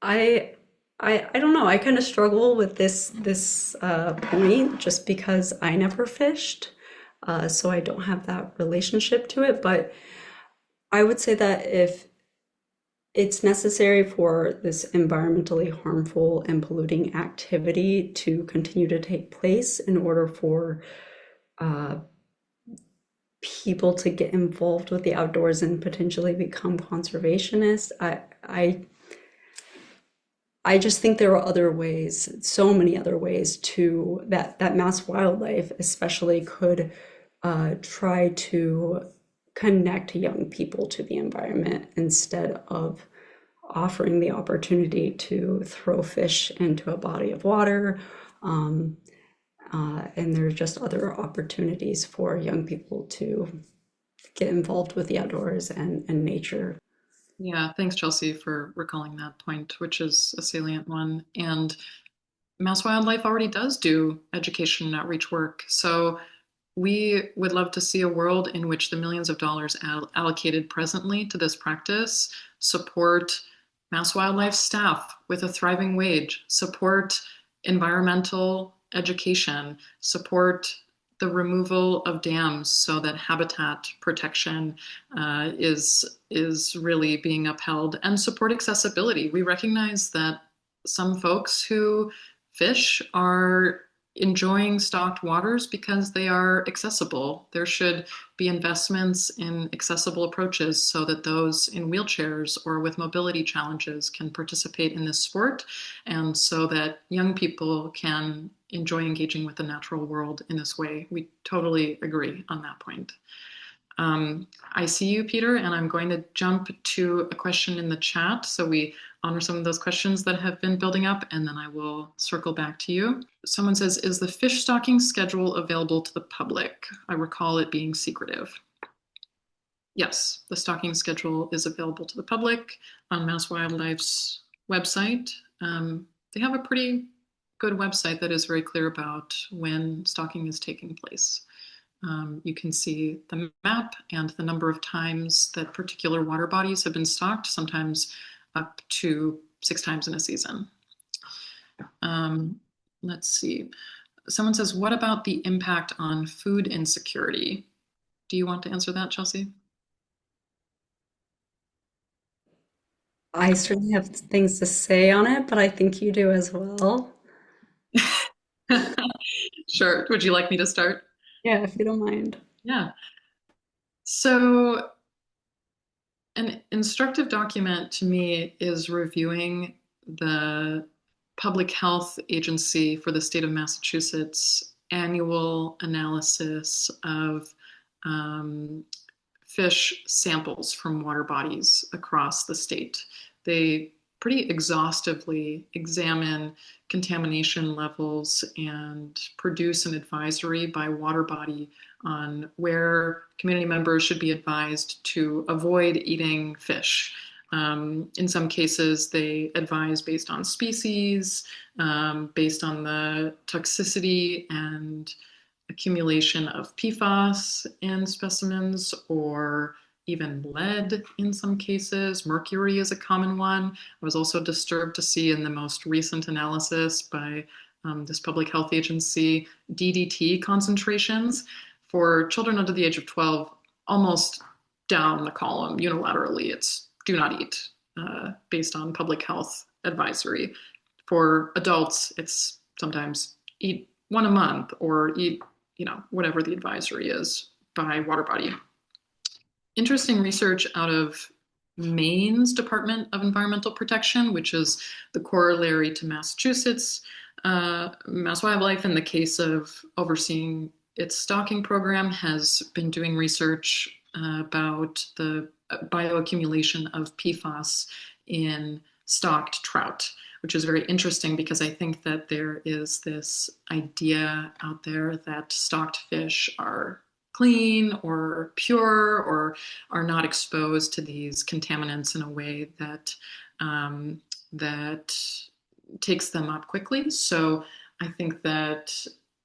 I I don't know. I kind of struggle with this point just because I never fished, so I don't have that relationship to it. But I would say that if it's necessary for this environmentally harmful and polluting activity to continue to take place in order for uh, people to get involved with the outdoors and potentially become conservationists, I just think there are other ways, so many other ways to that MassWildlife especially could try to connect young people to the environment instead of offering the opportunity to throw fish into a body of water. Um, and there's just other opportunities for young people to get involved with the outdoors and nature. Yeah, thanks, Chelsea, for recalling that point, which is a salient one. And Mass Wildlife already does do education and outreach work. So we would love to see a world in which the millions of dollars allocated presently to this practice support Mass Wildlife staff with a thriving wage, support environmental education, support the removal of dams so that habitat protection is really being upheld, and support accessibility. We recognize that some folks who fish are enjoying stocked waters because they are accessible. There should be investments in accessible approaches so that those in wheelchairs or with mobility challenges can participate in this sport, and so that young people can enjoy engaging with the natural world in this way. We totally agree on that point. I see you, Peter, and I'm going to jump to a question in the chat. So we honor some of those questions that have been building up, and then I will circle back to you. Someone says, is the fish stocking schedule available to the public? I recall it being secretive. Yes, the stocking schedule is available to the public on Mass Wildlife's website. They have a pretty good website that is very clear about when stocking is taking place. You can see the map and the number of times that particular water bodies have been stocked, sometimes up to 6 times in a season. Let's see. Someone says, what about the impact on food insecurity? Do you want to answer that, Chelsea? I certainly have things to say on it, but I think you do as well. Sure. Would you like me to start? Yeah, if you don't mind. Yeah. So an instructive document to me is reviewing the Public Health Agency for the state of Massachusetts annual analysis of um, fish samples from water bodies across the state. They pretty exhaustively examine contamination levels and produce an advisory by water body on where community members should be advised to avoid eating fish. In some cases, they advise based on species, based on the toxicity and accumulation of PFAS in specimens, or even lead in some cases. Mercury is a common one. I was also disturbed to see in the most recent analysis by this public health agency, DDT concentrations for children under the age of 12, almost down the column unilaterally. It's do not eat based on public health advisory. For adults, it's sometimes eat one a month or eat whatever the advisory is by water body. interesting research out of Maine's Department of Environmental Protection, which is the corollary to Massachusetts, MassWildlife, in the case of overseeing its stocking program, has been doing research about the bioaccumulation of PFAS in stocked trout, which is very interesting because I think that there is this idea out there that stocked fish are clean or pure or are not exposed to these contaminants in a way that takes them up quickly. So I think that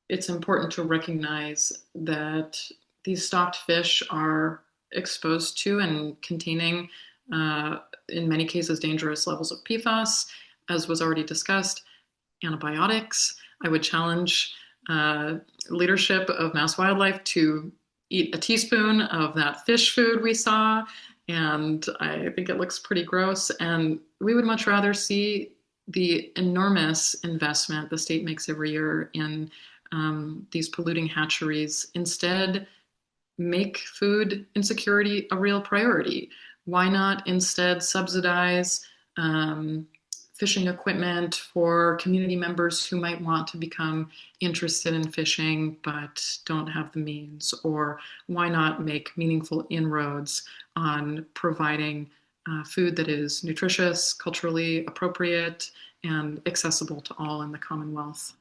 it's important to recognize that these stocked fish are exposed to and containing, in many cases, dangerous levels of PFAS, as was already discussed, antibiotics. I would challenge leadership of MassWildlife to eat a teaspoon of that fish food we saw, and I think it looks pretty gross. And we would much rather see the enormous investment the state makes every year in these polluting hatcheries instead make food insecurity a real priority. Why not instead subsidize fishing equipment for community members who might want to become interested in fishing but don't have the means? Or why not make meaningful inroads on providing food that is nutritious, culturally appropriate, and accessible to all in the Commonwealth?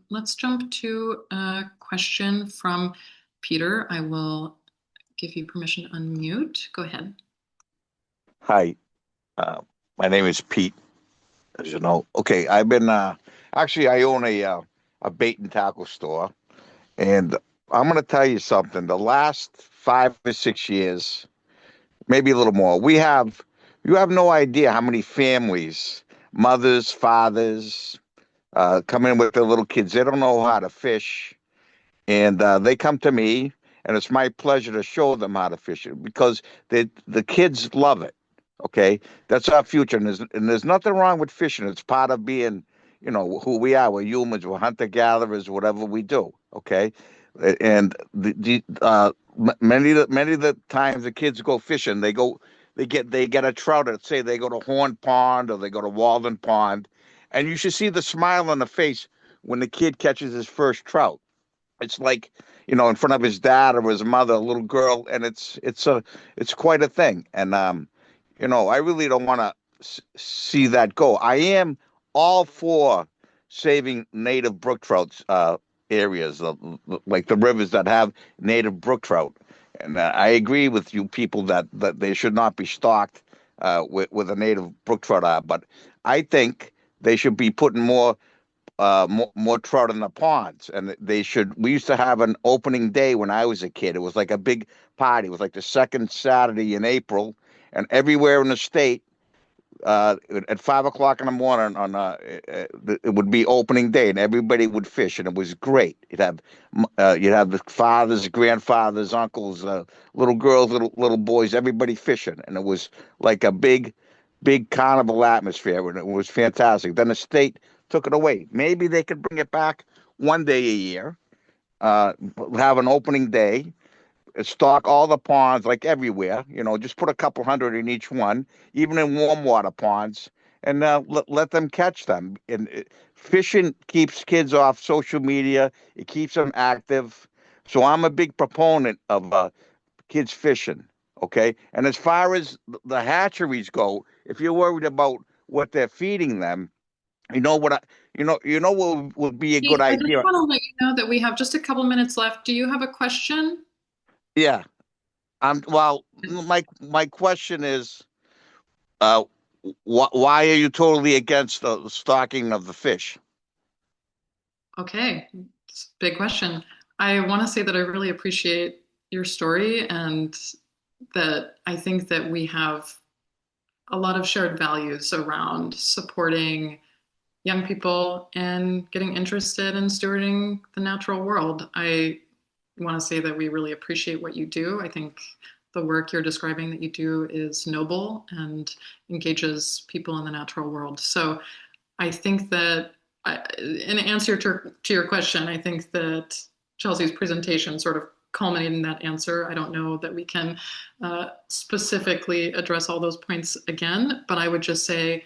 Let's jump to a question from Peter. I will give you permission to unmute. Go ahead. Hi, uh, my name is Pete, as you know. Okay, I've been actually I own a bait and tackle store, and I'm going to tell you something. The last 5 or 6 years, maybe a little more, you have no idea how many families, mothers, fathers, come in with their little kids. They don't know how to fish, and they come to me, and it's my pleasure to show them how to fish it because the kids love it. Okay, that's our future, and there's nothing wrong with fishing. It's part of being, who we are. We're humans. We're hunter gatherers. Whatever we do. Okay, and many of the times the kids go fishing. They get a trout. Let's say they go to Horn Pond or they go to Walden Pond, and you should see the smile on the face when the kid catches his first trout. It's like, in front of his dad or his mother, a little girl, and it's quite a thing. And I really don't want to see that go. I am all for saving native brook trout areas, like the rivers that have native brook trout. And I agree with you people that they should not be stocked with a native brook trout. But I think they should be putting more trout in the ponds, and they should. We used to have an opening day when I was a kid. It was like a big party. It was like the second Saturday in April, and everywhere in the state, at 5 o'clock in the morning it would be opening day, and everybody would fish, and it was great. You'd have the fathers, grandfathers, uncles, little girls, little boys, everybody fishing, and it was like a big carnival atmosphere, and it was fantastic. Then the state took it away. Maybe they could bring it back one day a year, have an opening day, stock all the ponds like everywhere. Just put a couple hundred in each one, even in warm water ponds, and let them catch them. And fishing keeps kids off social media. It keeps them active. So I'm a big proponent of kids fishing. Okay, and as far as the hatcheries go, if you're worried about what they're feeding them, you know what what would be a good Pete, I just idea. want to let you know that we have just a couple minutes left. Do you have a question? Yeah. Well, my question is, uh, why are you totally against the stocking of the fish? Okay, it's a big question. I want to say that I really appreciate your story and that I think that we have a lot of shared values around supporting young people and getting interested in stewarding the natural world. I want to say that we really appreciate what you do. I think the work you're describing that you do is noble and engages people in the natural world. So I think that, in answer to your question, I think that Chelsea's presentation sort of culminate in that answer. I don't know that we can specifically address all those points again, but I would just say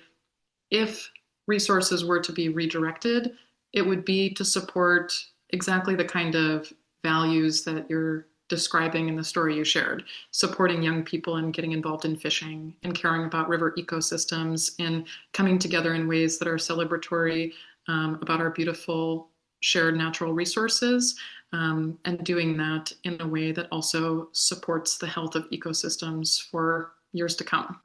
if resources were to be redirected, it would be to support exactly the kind of values that you're describing in the story you shared, supporting young people and getting involved in fishing and caring about river ecosystems and coming together in ways that are celebratory about our beautiful shared natural resources, and doing that in a way that also supports the health of ecosystems for years to come.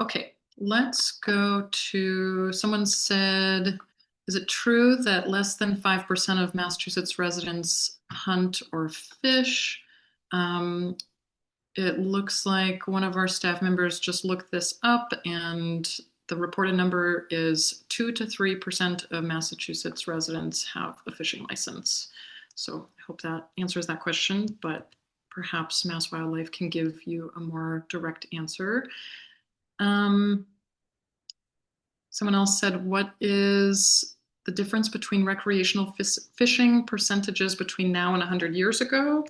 Okay, let's go to someone said, is it true that less than 5% of Massachusetts residents hunt or fish? It looks like one of our staff members just looked this up, and the reported number is 2 to 3% of Massachusetts residents have a fishing license. So I hope that answers that question, but perhaps MassWildlife can give you a more direct answer. Someone else said, what is the difference between recreational fishing percentages between now and 100 years ago?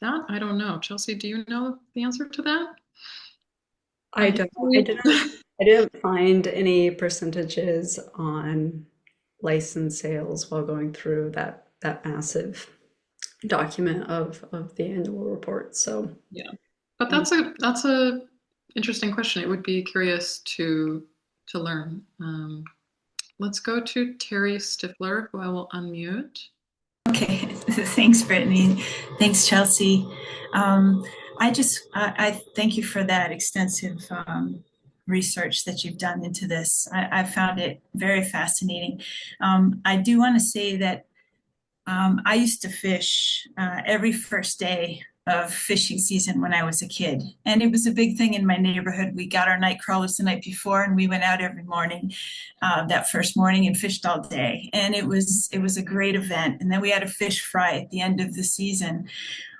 That I don't know. Chelsea, do you know the answer to that? I don't. I didn't find any percentages on license sales while going through that massive document of the annual report. So yeah, but that's a interesting question. It would be curious to learn. Let's go to Terry Stifler, who I will unmute. Okay, thanks, Brittany. Thanks, Chelsea. I thank you for that extensive research that you've done into this. I found it very fascinating. I do want to say that I used to fish every first day of fishing season when I was a kid. And it was a big thing in my neighborhood. We got our night crawlers the night before and we went out every morning that first morning and fished all day. And it was a great event. And then we had a fish fry at the end of the season.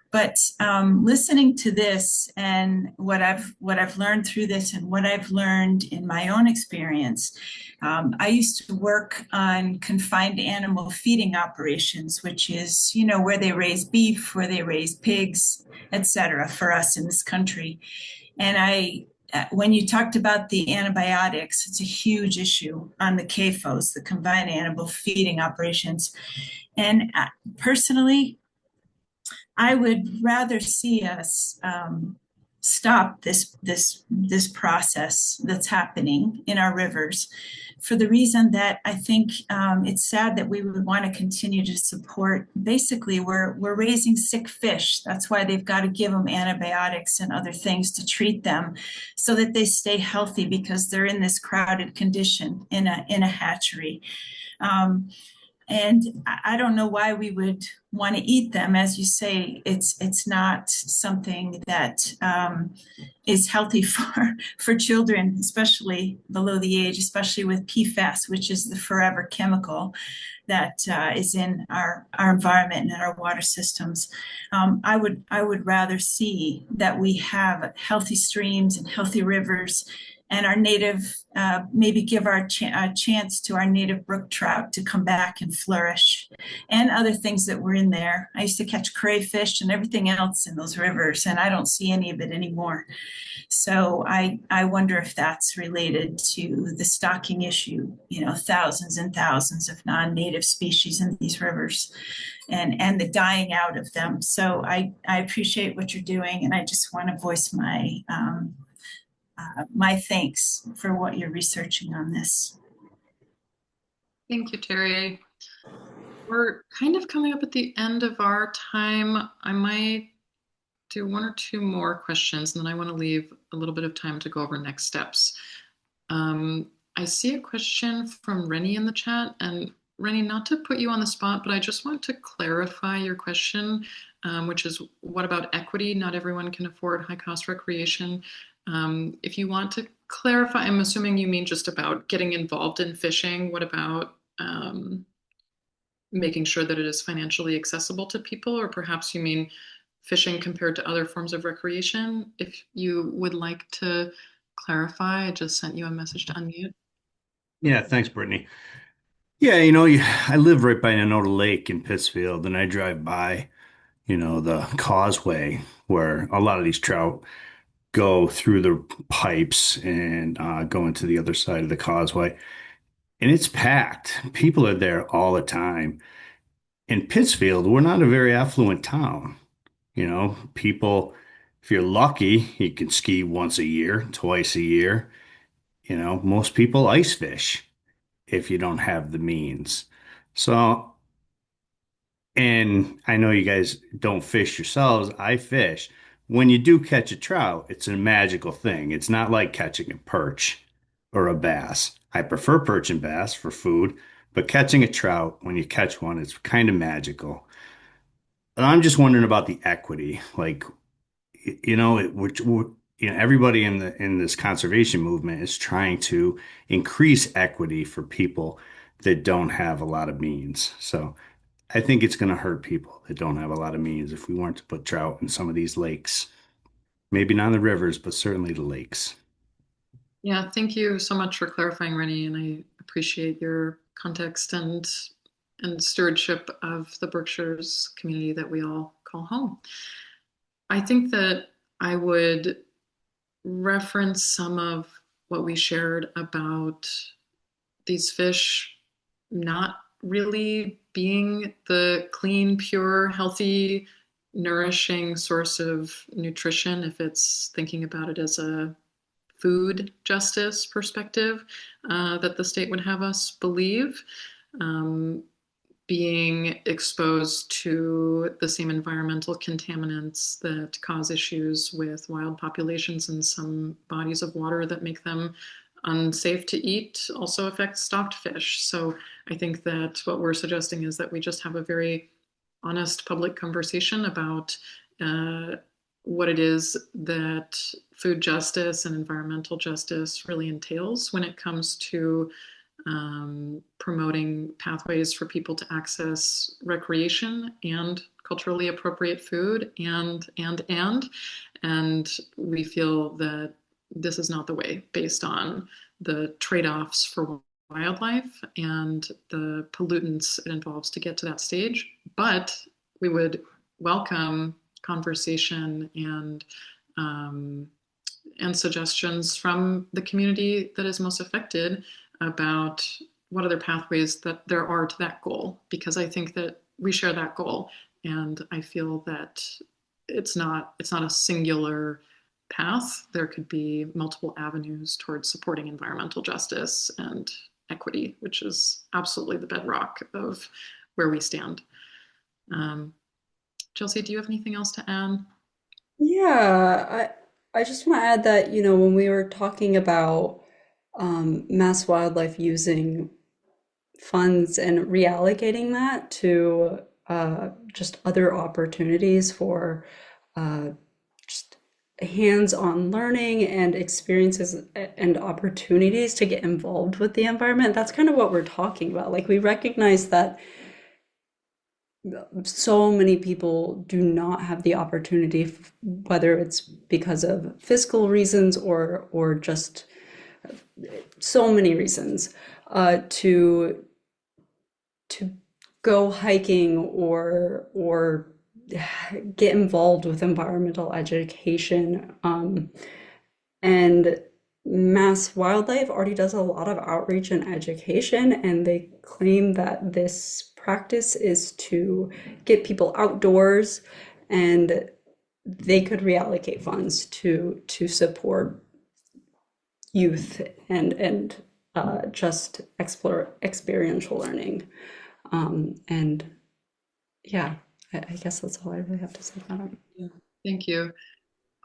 But listening to this and what I've learned through this and what I've learned in my own experience, I used to work on confined animal feeding operations, which is, you know, where they raise beef, where they raise pigs, etc. for us in this country. And when you talked about the antibiotics, it's a huge issue on the CAFOs, the confined animal feeding operations. And personally, I would rather see us stop this process that's happening in our rivers, for the reason that I think it's sad that we would want to continue to support. Basically, we're raising sick fish. That's why they've got to give them antibiotics and other things to treat them, so that they stay healthy, because they're in this crowded condition in a hatchery. And I don't know why we would want to eat them. As you say, it's not something that is healthy for children, especially below the age, especially with PFAS, which is the forever chemical that is in our environment and our water systems. I would rather see that we have healthy streams and healthy rivers, and our native, maybe give a chance to our native brook trout to come back and flourish, and other things that were in there. I used to catch crayfish and everything else in those rivers, and I don't see any of it anymore. So I wonder if that's related to the stocking issue, you know, thousands and thousands of non-native species in these rivers, and the dying out of them. So I appreciate what you're doing, and I just want to voice my thanks for what you're researching on this. Thank you, Terry. We're kind of coming up at the end of our time. I might do one or two more questions, and then I want to leave a little bit of time to go over next steps. I see a question from Rennie in the chat, and Rennie, not to put you on the spot, but I just want to clarify your question, which is, what about equity? Not everyone can afford high-cost recreation. If you want to clarify, I'm assuming you mean just about getting involved in fishing. What about making sure that it is financially accessible to people, or perhaps you mean fishing compared to other forms of recreation? If you would like to clarify, I just sent you a message to unmute. Yeah, thanks, Brittany. Yeah, I live right by Noda Lake in Pittsfield, and I drive by, the causeway where a lot of these trout go through the pipes and go into the other side of the causeway. And it's packed. People are there all the time. In Pittsfield, we're not a very affluent town. People, if you're lucky, you can ski once a year, twice a year. Most people ice fish if you don't have the means. So, and I know you guys don't fish yourselves. I fish. When you do catch a trout, it's a magical thing. It's not like catching a perch or a bass. I prefer perch and bass for food, but catching a trout, when you catch one, it's kind of magical. And I'm just wondering about the equity. Like, everybody in this conservation movement is trying to increase equity for people that don't have a lot of means. So I think it's going to hurt people that don't have a lot of means if we weren't to put trout in some of these lakes. Maybe not the rivers, but certainly the lakes. Yeah, thank you so much for clarifying, Rennie, and I appreciate your context and stewardship of the Berkshires community that we all call home. I think that I would reference some of what we shared about these fish not really being the clean, pure, healthy, nourishing source of nutrition if it's thinking about it as a food justice perspective that the state would have us believe. Um, Being exposed to the same environmental contaminants that cause issues with wild populations in some bodies of water that make them unsafe to eat also affects stocked fish. So I think that what we're suggesting is that we just have a very honest public conversation about what it is that food justice and environmental justice really entails when it comes to promoting pathways for people to access recreation and culturally appropriate food and we feel that this is not the way based on the trade-offs for wildlife and the pollutants it involves to get to that stage. But we would welcome conversation um, and suggestions from the community that is most affected about what other pathways that there are to that goal, because I think that we share that goal, and I feel that it's not a singular path. There could be multiple avenues towards supporting environmental justice and equity, which is absolutely the bedrock of where we stand. Um, Chelsea, do you have anything else to add? Yeah, I just want to add that, when we were talking about mass wildlife using funds and reallocating that to just other opportunities for uh, just hands-on learning and experiences and opportunities to get involved with the environment. That's kind of what we're talking about. Like, we recognize that so many people do not have the opportunity, whether it's because of fiscal reasons or just so many reasons, to go hiking or get involved with environmental education. And MassWildlife already does a lot of outreach and education, and they claim that this practice is to get people outdoors, and they could reallocate funds to support youth and just explore experiential learning. And yeah, I guess that's all I really have to say about it. Yeah, thank you.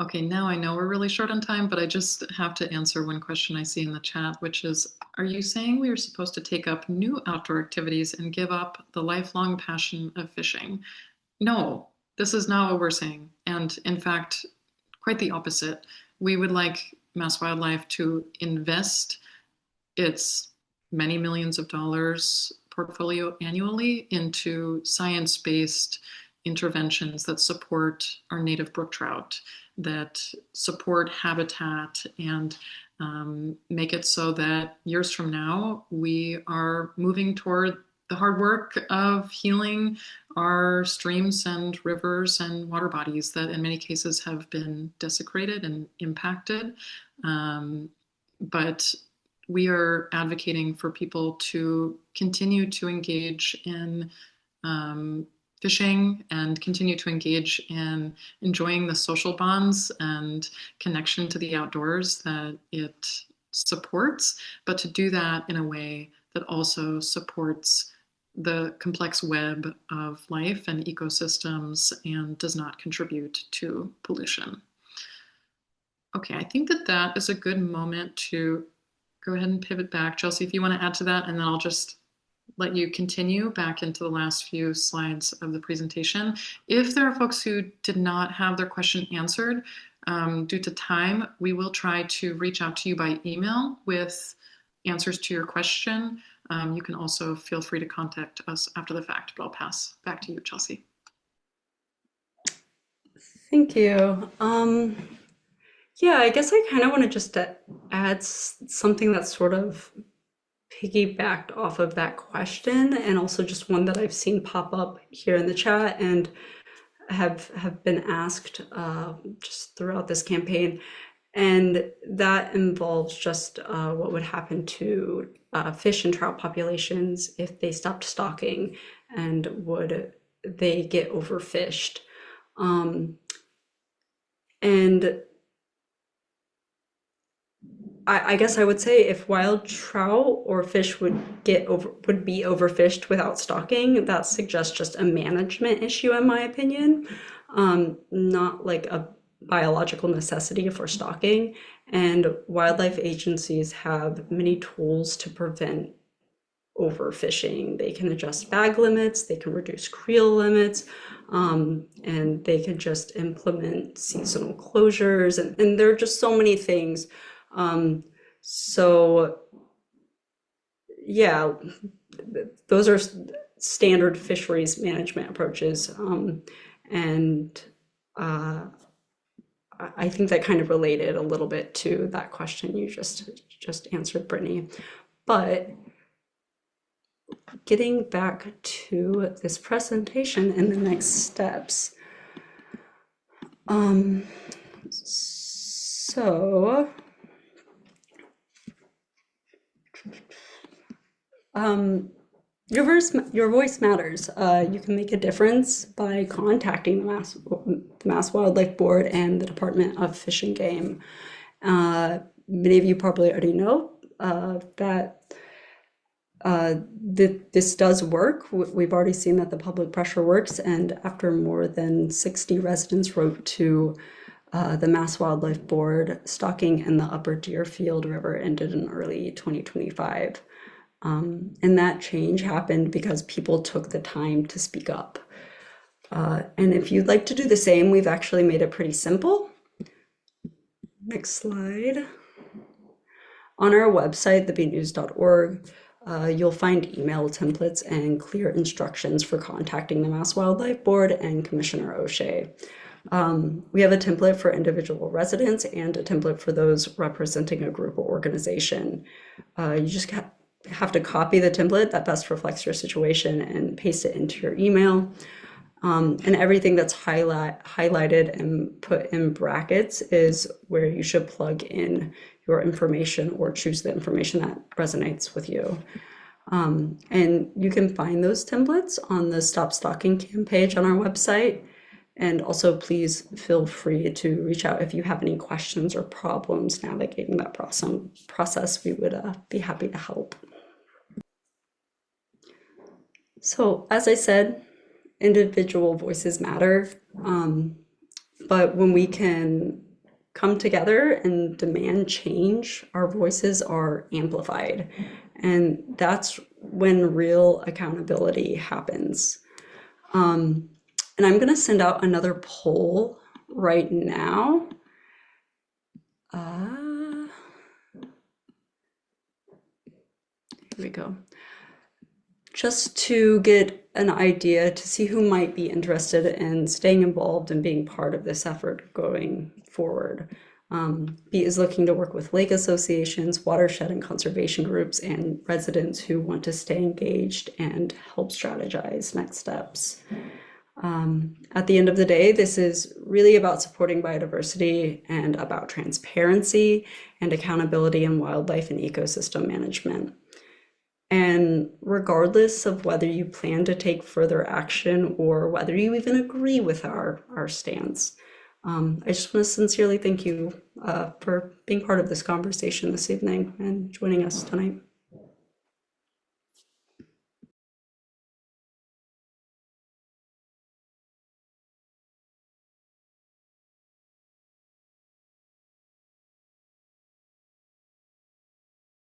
Okay, now I know we're really short on time, but I just have to answer one question I see in the chat, which is, are you saying we are supposed to take up new outdoor activities and give up the lifelong passion of fishing? No, this is not what we're saying. And in fact, quite the opposite. We would like MassWildlife to invest its many millions of dollars portfolio annually into science-based interventions that support our native brook trout, that support habitat and make it so that years from now, we are moving toward the hard work of healing our streams and rivers and water bodies that in many cases have been desecrated and impacted. But we are advocating for people to continue to engage in fishing and continue to engage in enjoying the social bonds and connection to the outdoors that it supports, but to do that in a way that also supports the complex web of life and ecosystems and does not contribute to pollution. Okay, I think that that is a good moment to go ahead and pivot back. Chelsea, if you want to add to that, and then I'll just let you continue back into the last few slides of the presentation. If there are folks who did not have their question answered due to time, we will try to reach out to you by email with answers to your question. You can also feel free to contact us after the fact, but I'll pass back to you, Chelsea. Thank you. Yeah, I guess I kind of want to just add something that's sort of piggybacked off of that question, and also just one that I've seen pop up here in the chat and have been asked just throughout this campaign. And that involves just what would happen to fish and trout populations if they stopped stocking, and would they get overfished? And I guess I would say if wild trout or fish would be overfished without stocking, that suggests just a management issue, in my opinion, not like a biological necessity for stocking. And wildlife agencies have many tools to prevent overfishing. They can adjust bag limits, they can reduce creel limits, and they can just implement seasonal closures, and there are just so many things. So yeah, those are standard fisheries management approaches. And I think that kind of related a little bit to that question you just answered, Brittany. But getting back to this presentation and the next steps. Your voice matters. You can make a difference by contacting the Mass Wildlife Board and the Department of Fish and Game. Many of you probably already know that this does work. We've already seen that the public pressure works, and after more than 60 residents wrote to the Mass Wildlife Board, stocking in the Upper Deerfield River ended in early 2025. And that change happened because people took the time to speak up. And if you'd like to do the same, we've actually made it pretty simple. Next slide. On our website, thebnews.org, you'll find email templates and clear instructions for contacting the Mass Wildlife Board and Commissioner O'Shea. We have a template for individual residents and a template for those representing a group or organization. You just have to copy the template that best reflects your situation and paste it into your email. And everything that's highlighted and put in brackets is where you should plug in your information or choose the information that resonates with you. And you can find those templates on the Stop Stalking Cam page on our website. And also, please feel free to reach out if you have any questions or problems navigating that process. We would be happy to help. So, as I said, individual voices matter, but when we can come together and demand change, our voices are amplified, and that's when real accountability happens. And I'm going to send out another poll right now. Here we go. Just to get an idea to see who might be interested in staying involved and being part of this effort going forward. BEAT is looking to work with lake associations, watershed and conservation groups, and residents who want to stay engaged and help strategize next steps. At the end of the day, this is really about supporting biodiversity and about transparency and accountability in wildlife and ecosystem management. And regardless of whether you plan to take further action or whether you even agree with our stance, I just want to sincerely thank you for being part of this conversation this evening and joining us tonight.